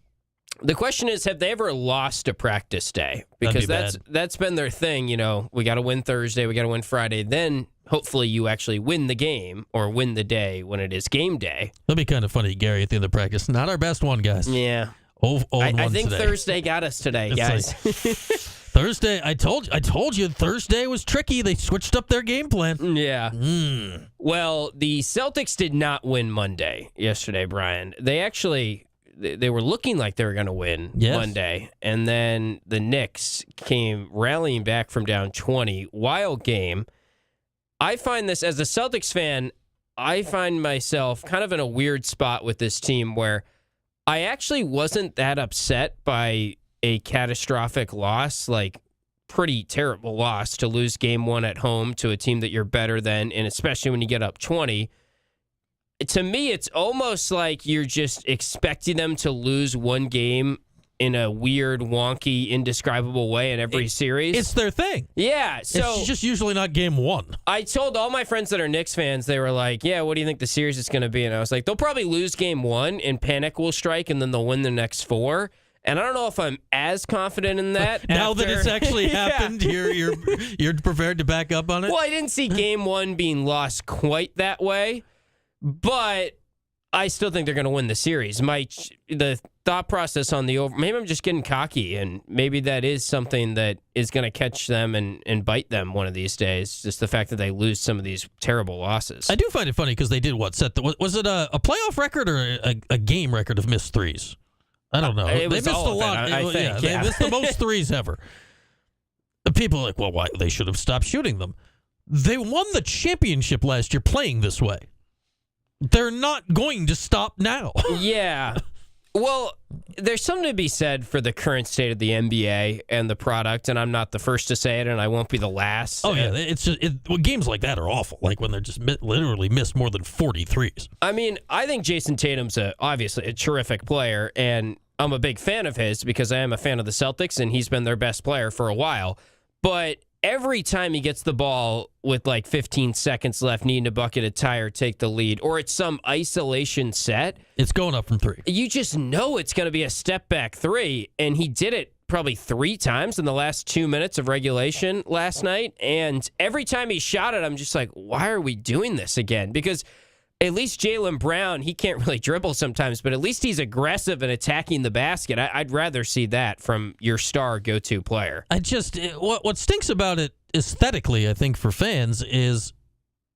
The question is, have they ever lost a practice day? Because that's been their thing, we got to win Thursday, we got to win Friday, then hopefully you actually win the game or win the day when it is game day. That'd be kind of funny, Gary, at the end of practice. Not our best one, guys. Yeah. I think today. Thursday got us today, guys. Thursday, I told you Thursday was tricky. They switched up their game plan. Yeah. Well, the Celtics did not win Monday yesterday, Brian. They actually... They were looking like they were going to win Monday, and then the Knicks came rallying back from down 20. Wild game. I find this, as a Celtics fan, I find myself kind of in a weird spot with this team where I actually wasn't that upset by a catastrophic loss, like pretty terrible loss to lose game one at home to a team that you're better than, and especially when you get up 20. to me, it's almost like you're just expecting them to lose one game in a weird, wonky, indescribable way in every series. It's their thing. Yeah. So it's just usually not game one. I told all my friends that are Knicks fans, they were like, yeah, what do you think the series is going to be? And I was like, they'll probably lose game one and panic will strike and then they'll win the next 4. And I don't know if I'm as confident in that. Now that it's actually happened, you're prepared to back up on it? Well, I didn't see game one being lost quite that way, but I still think they're going to win the series. The thought process on the over, maybe I'm just getting cocky, and maybe that is something that is going to catch them and bite them one of these days, just the fact that they lose some of these terrible losses. I do find it funny because they did was it a playoff record or a game record of missed threes? I don't know. They missed a lot. I think. They missed the most threes ever. People are like, well, why? They should have stopped shooting them. They won the championship last year playing this way. They're not going to stop now. Yeah. Well, there's something to be said for the current state of the NBA and the product, and I'm not the first to say it, and I won't be the last. Oh, yeah. It's just games like that are awful, like when they're just literally miss more than 40 threes. I mean, I think Jason Tatum's obviously a terrific player, and I'm a big fan of his because I am a fan of the Celtics, and he's been their best player for a while. But every time he gets the ball with like 15 seconds left, needing to bucket a tie or take the lead, or it's some isolation set, it's going up from 3. You just know it's going to be a step back 3, and he did it probably 3 times in the last 2 minutes of regulation last night. And every time he shot it, I'm just like, why are we doing this again? Because at least Jaylen Brown, he can't really dribble sometimes, but at least he's aggressive and attacking the basket. I'd rather see that from your star go-to player. What stinks about it aesthetically, I think, for fans is,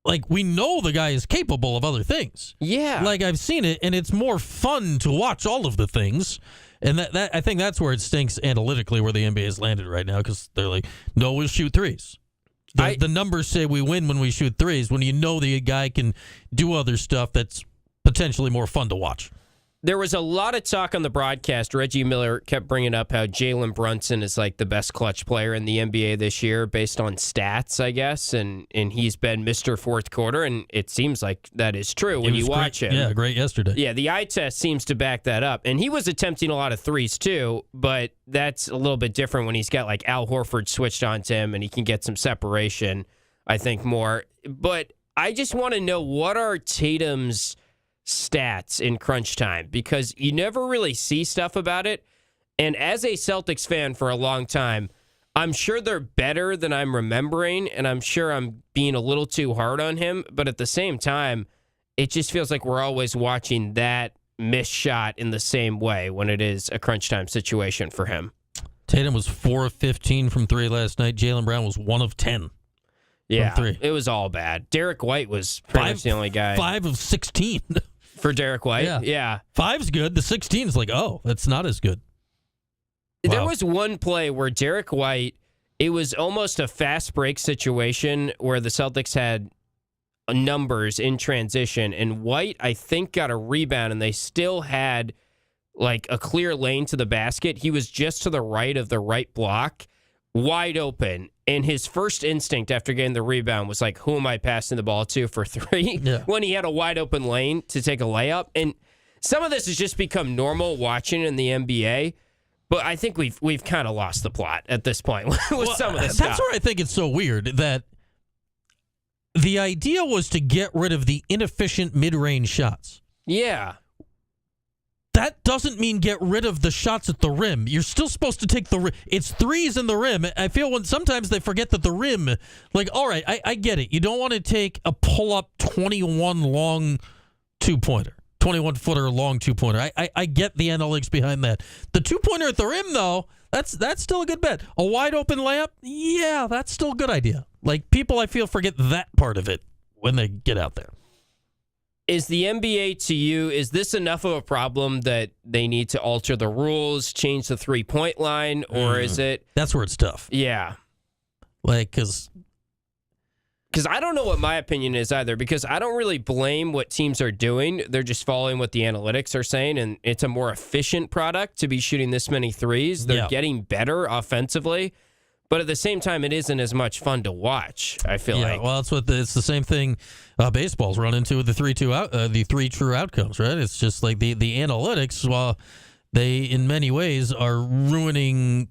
like, we know the guy is capable of other things. Yeah. Like, I've seen it, and it's more fun to watch all of the things. And that I think that's where it stinks analytically, where the NBA has landed right now, because they're like, no, we'll shoot threes. The numbers say we win when we shoot threes, when you know the guy can do other stuff that's potentially more fun to watch. There was a lot of talk on the broadcast. Reggie Miller kept bringing up how Jalen Brunson is like the best clutch player in the NBA this year based on stats, I guess, and he's been Mr. Fourth Quarter, and it seems like that is true when you watch him. Yeah, great yesterday. Yeah, the eye test seems to back that up. And he was attempting a lot of threes too, but that's a little bit different when he's got like Al Horford switched onto him and he can get some separation, I think, more. But I just want to know, what are Tatum's stats in crunch time, because you never really see stuff about it. And as a Celtics fan for a long time, I'm sure they're better than I'm remembering, and I'm sure I'm being a little too hard on him, but at the same time, it just feels like we're always watching that missed shot in the same way when it is a crunch time situation for him. Tatum was 4 of 15 from 3 last night. Jaylen Brown was 1 of 10. Yeah, from 3. It was all bad. Derek White was pretty much the only guy. 5 of 16. For Derek White? Yeah. 5's good. The 16 is like, oh, that's not as good. Wow. There was one play where Derek White, it was almost a fast break situation where the Celtics had numbers in transition, and White, I think, got a rebound, and they still had like a clear lane to the basket. He was just to the right of the right block, wide open. And his first instinct after getting the rebound was like, who am I passing the ball to for 3? Yeah. When he had a wide open lane to take a layup. And some of this has just become normal watching in the NBA. But I think we've kind of lost the plot at this point with some of this stuff. That's where I think it's so weird that the idea was to get rid of the inefficient mid-range shots. Yeah. That doesn't mean get rid of the shots at the rim. You're still supposed to take the rim. It's threes in the rim. I feel when sometimes they forget that the rim, like, all right, I get it. You don't want to take a pull-up 21 long two-pointer, 21-footer long two-pointer. I get the analytics behind that. The two-pointer at the rim, though, that's still a good bet. A wide-open layup, yeah, that's still a good idea. Like, people, I feel, forget that part of it when they get out there. Is the NBA, to you, is this enough of a problem that they need to alter the rules, change the three-point line, or is it... That's where it's tough. Yeah. Like, because I don't know what my opinion is either, because I don't really blame what teams are doing. They're just following what the analytics are saying, and it's a more efficient product to be shooting this many threes. They're getting better offensively. But at the same time, it isn't as much fun to watch, I feel like. Well, it's the same thing baseball's run into with the three true outcomes, right? It's just like the analytics, while they in many ways are ruining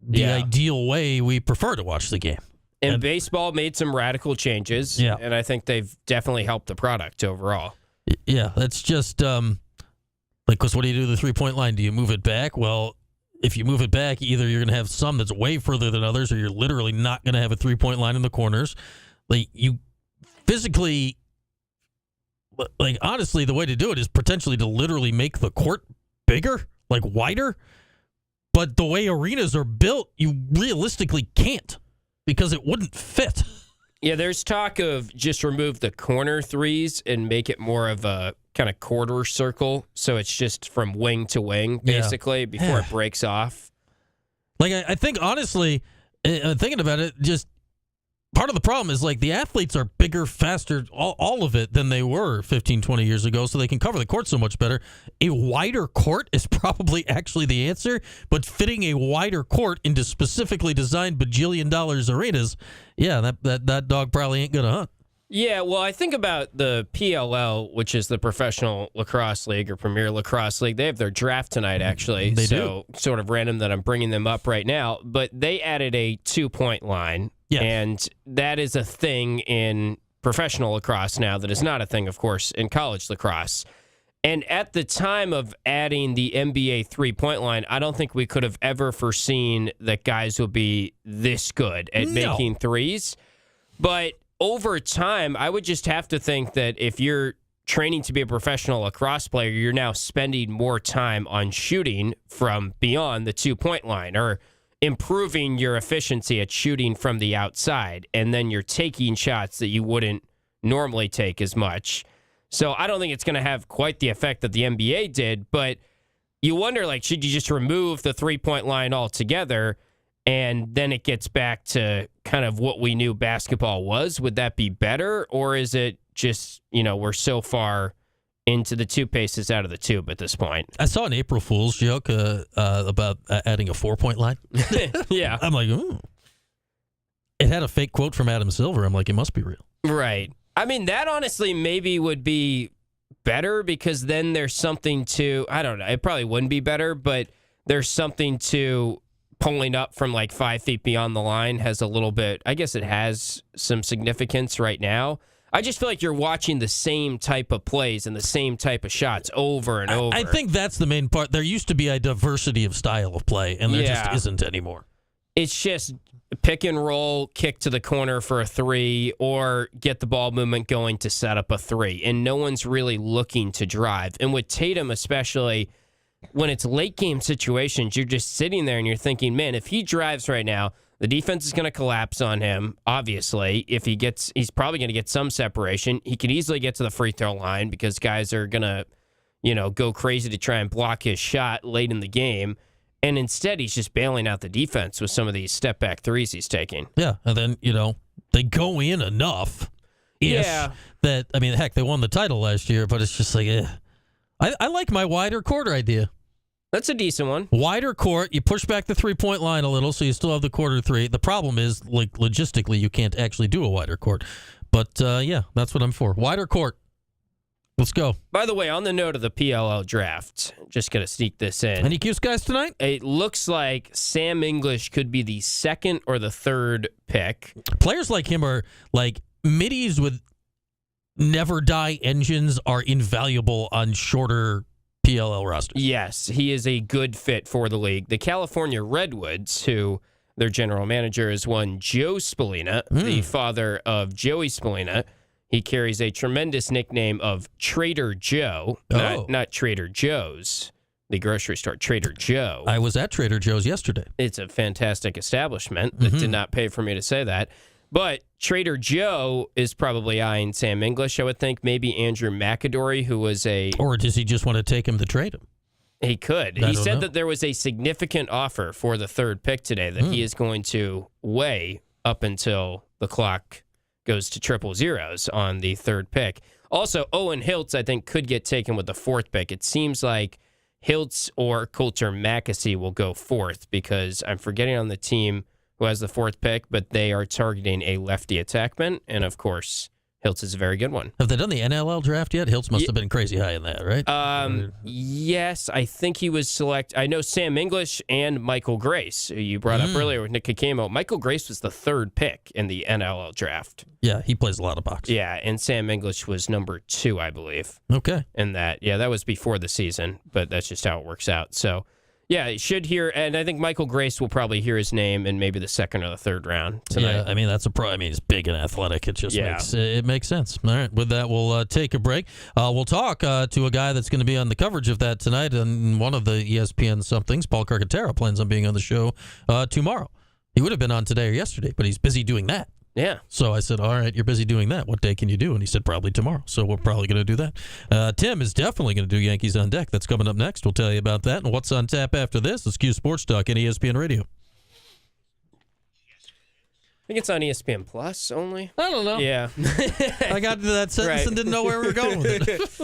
the ideal way we prefer to watch the game. And baseball made some radical changes, and I think they've definitely helped the product overall. Yeah, that's just because what do you do to the 3-point line? Do you move it back? Well, if you move it back, either you're going to have some that's way further than others, or you're literally not going to have a 3-point line in the corners. Like, you physically, like, honestly, the way to do it is potentially to literally make the court bigger, like wider. But the way arenas are built, you realistically can't, because it wouldn't fit. Yeah, there's talk of just remove the corner threes and make it more of a kind of quarter circle, so it's just from wing to wing, basically, before it breaks off. Like, I think, honestly, thinking about it, just part of the problem is, like, the athletes are bigger, faster, all of it, than they were 15, 20 years ago, so they can cover the court so much better. A wider court is probably actually the answer, but fitting a wider court into specifically designed bajillion-dollar arenas, that dog probably ain't going to hunt. Yeah, well, I think about the PLL, which is the Professional Lacrosse League or Premier Lacrosse League. They have their draft tonight, actually. They do. Sort of random that I'm bringing them up right now. But they added a 2-point line, and that is a thing in professional lacrosse now that is not a thing, of course, in college lacrosse. And at the time of adding the NBA 3-point line, I don't think we could have ever foreseen that guys would be this good at making threes. But over time, I would just have to think that if you're training to be a professional lacrosse player, you're now spending more time on shooting from beyond the 2-point line, or improving your efficiency at shooting from the outside, and then you're taking shots that you wouldn't normally take as much. So I don't think it's going to have quite the effect that the NBA did, but you wonder, like, should you just remove the 3-point line altogether, and then it gets back to kind of what we knew basketball was? Would that be better? Or is it just, we're so far into the two paces out of the tube at this point? I saw an April Fool's joke about adding a 4-point line. Yeah. I'm like, ooh. It had a fake quote from Adam Silver. I'm like, it must be real. Right. I mean, that honestly maybe would be better, because then there's something to, I don't know, it probably wouldn't be better, but there's something to pulling up from like 5 feet beyond the line. Has a little bit, I guess it has some significance right now. I just feel like you're watching the same type of plays and the same type of shots over and over. I think that's the main part. There used to be a diversity of style of play, and there just isn't anymore. It's just pick and roll, kick to the corner for a 3, or get the ball movement going to set up a 3. And no one's really looking to drive. And with Tatum especially, when it's late game situations, you're just sitting there and you're thinking, man, if he drives right now, the defense is going to collapse on him, obviously. If he's probably going to get some separation. He could easily get to the free throw line because guys are going to, go crazy to try and block his shot late in the game. And instead, he's just bailing out the defense with some of these step-back threes he's taking. Yeah, and then, they go in enough. That, I mean, heck, they won the title last year, but it's just like, I like my wider court idea. That's a decent one. Wider court, you push back the 3-point line a little, so you still have the quarter 3. The problem is, like, logistically, you can't actually do a wider court. But, that's what I'm for. Wider court. Let's go. By the way, on the note of the PLL draft, just going to sneak this in. Any Cuse guys tonight? It looks like Sam English could be the 2nd or the 3rd pick. Players like him are, like, middies with never die engines are invaluable on shorter PLL rosters. Yes, he is a good fit for the league. The California Redwoods, who their general manager is one Joe Spallina, the father of Joey Spallina. He carries a tremendous nickname of Trader Joe, not Trader Joe's, the grocery store, Trader Joe. I was at Trader Joe's yesterday. It's a fantastic establishment that did not pay for me to say that. But Trader Joe is probably eyeing Sam English, I would think. Maybe Andrew McAdory, who was Or does he just want to take him to trade him? He could. He said that there was a significant offer for the 3rd pick today that he is going to weigh up until the clock goes to 000 on the 3rd pick. Also, Owen Hiltz, I think, could get taken with the 4th pick. It seems like Hiltz or Coulter Mackesy will go 4th, because I'm forgetting on the team who has the 4th pick, but they are targeting a lefty attackman, and of course, Hiltz is a very good one. Have they done the NLL draft yet? Hiltz must have been crazy high in that, right? Yes, I think he was I know Sam English and Michael Grace, who you brought up earlier with Nick Caccamo. Michael Grace was the 3rd pick in the NLL draft. Yeah, he plays a lot of box. Yeah, and Sam English was number 2, I believe. Okay. And that was before the season, but that's just how it works out. So, yeah, it should hear, and I think Michael Grace will probably hear his name in maybe the 2nd or the 3rd round tonight. Yeah, I mean, that's a pro. I mean, he's big and athletic. It just makes sense. All right, with that, we'll take a break. We'll talk to a guy that's going to be on the coverage of that tonight and one of the ESPN somethings. Paul Carcaterra plans on being on the show tomorrow. He would have been on today or yesterday, but he's busy doing that. Yeah. So I said, all right, you're busy doing that. What day can you do? And he said, probably tomorrow. So we're probably going to do that. Tim is definitely going to do Yankees on Deck. That's coming up next. We'll tell you about that and what's on tap after this. It's Q Sports Talk and ESPN Radio. I think it's on ESPN Plus only. I don't know. Yeah. I got to that sentence and didn't know where we were going with it.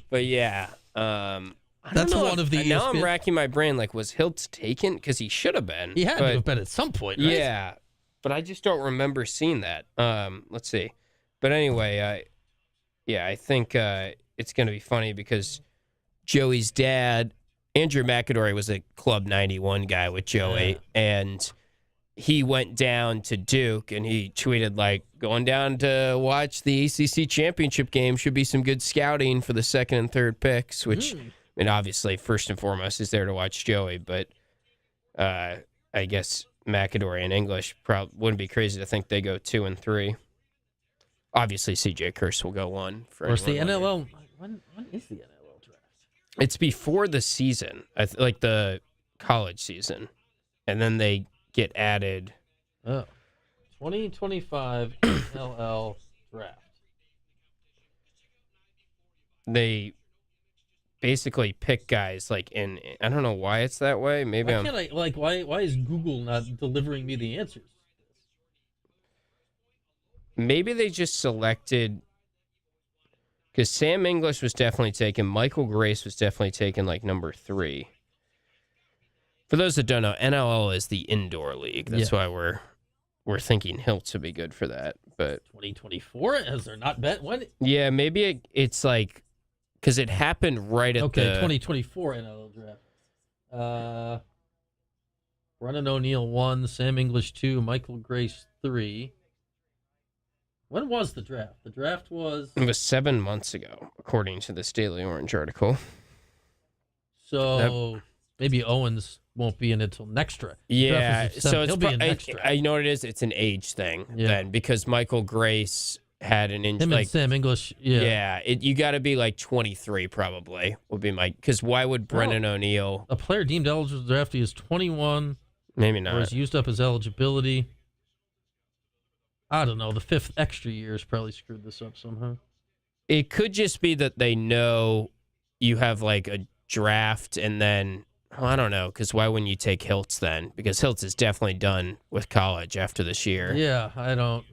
But yeah. That's one of the Now ESPN. I'm racking my brain. Like, was Hiltz taken? Because he should have been. He had to have been at some point, right? Yeah. But I just don't remember seeing that. Let's see. But anyway, I think it's going to be funny because Joey's dad, Andrew McAdory, was a Club 91 guy with Joey, and he went down to Duke, and he tweeted, like, going down to watch the ACC championship game. Should be some good scouting for the 2nd and 3rd picks, which, I mean, obviously, first and foremost, is there to watch Joey, but I guess McAdory and English probably wouldn't be crazy to think they go 2 and 3. Obviously, CJ Curse will go 1. Of course, the NLL. When is the NLL draft? It's before the season, like the college season, and then they get added. 2025 NLL draft. They basically pick guys like in. I don't know why it's that way. Maybe why is Google not delivering me the answers? Maybe they just selected because Sam English was definitely taken. Michael Grace was definitely taken like number 3. For those that don't know, NLL is the indoor league. That's why we're thinking Hiltz would be good for that. But 2024 has there not been when? Yeah, maybe it's like because it happened right at the 2024 NLL draft. Brennan O'Neill 1, Sam English 2, Michael Grace 3. When was the draft? The draft was... It was 7 months ago, according to this Daily Orange article. So maybe Owens won't be in until next draft. Yeah, so he'll be in next draft. I know what it is. It's an age thing then, because Michael Grace had an injury. Him and Sam English, you got to be like 23 probably would be my... Because why would Brennan O'Neill... A player deemed eligible to draft is 21. Maybe not. Or has used up his eligibility. I don't know. The 5th extra years probably screwed this up somehow. It could just be that they know you have like a draft and then, I don't know, because why wouldn't you take Hiltz then? Because Hiltz is definitely done with college after this year. Yeah, I don't.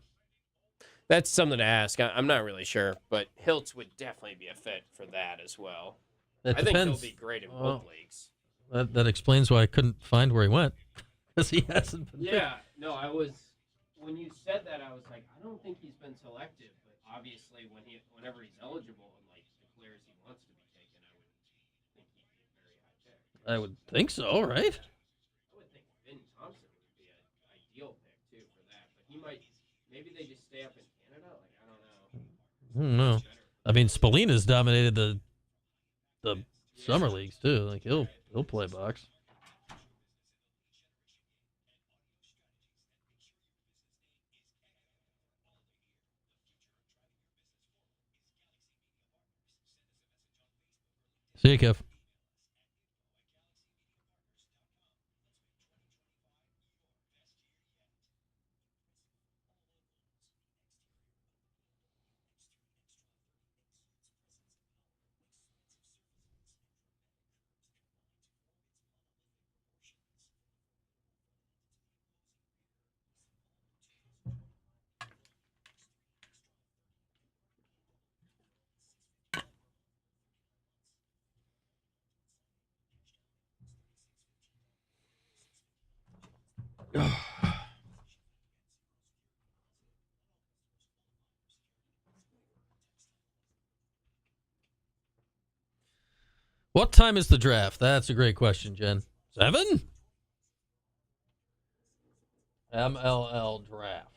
That's something to ask. I'm not really sure, but Hiltz would definitely be a fit for that as well. I think he'll be great in both leagues. That explains why I couldn't find where he went. Because he hasn't been fit. No, I was... When you said that, I was like, I don't think he's been selected, but obviously, whenever he's eligible and like declares he wants to be taken, I would think he'd be a very high pick. I would think so, right? I would think Finn Thompson would be an ideal pick too for that, but maybe they just stay up in Canada. Like I don't know. I don't know. I mean, Spallina's dominated the summer leagues too. Like he'll play box. See you, Kev. What time is the draft? That's a great question, Jen. 7? MLL draft.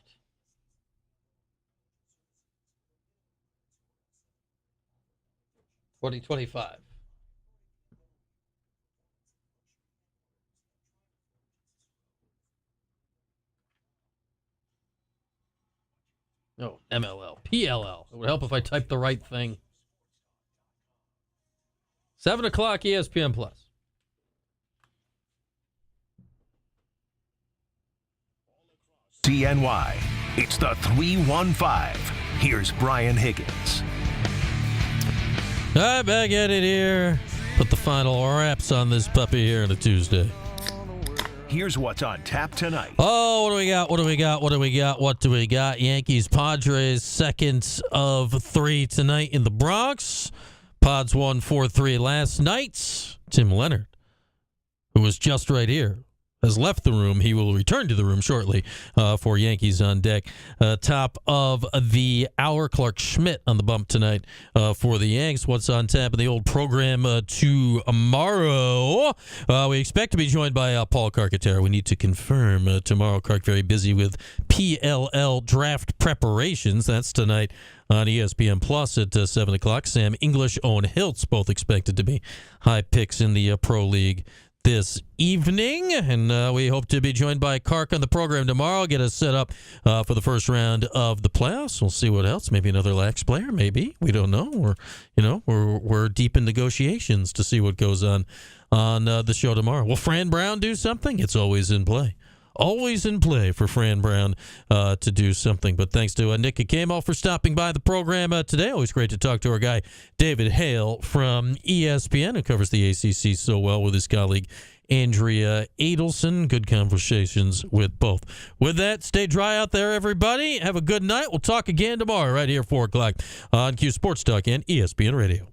$20.25. No, MLL. PLL. It would help if I typed the right thing. 7 o'clock ESPN Plus. CNY. It's the 315. Here's Brian Higgins. All right, back at it here. Put the final wraps on this puppy here on a Tuesday. Here's what's on tap tonight. Oh, what do we got? Yankees, Padres, second of 3 tonight in the Bronx. Pods won 4-3 last night. Tim Leonard, who was just right here, has left the room. He will return to the room shortly for Yankees on deck. Top of the hour, Clark Schmidt on the bump tonight for the Yanks. What's on tap of the old program tomorrow? We expect to be joined by Paul Carcaterra. We need to confirm tomorrow. Clark very busy with PLL draft preparations. That's tonight on ESPN Plus at 7 o'clock. Sam English, Owen Hiltz, both expected to be high picks in the Pro League this evening, and we hope to be joined by Kark on the program tomorrow, get us set up for the first round of the playoffs. We'll see what else. Maybe another lax player, maybe. We don't know. We're deep in negotiations to see what goes on the show tomorrow. Will Fran Brown do something? It's always in play. Always in play for Fran Brown to do something. But thanks to Nick Caccamo for stopping by the program today. Always great to talk to our guy, David Hale from ESPN, who covers the ACC so well with his colleague, Andrea Adelson. Good conversations with both. With that, stay dry out there, everybody. Have a good night. We'll talk again tomorrow right here, 4 o'clock on Q Sports Talk and ESPN Radio.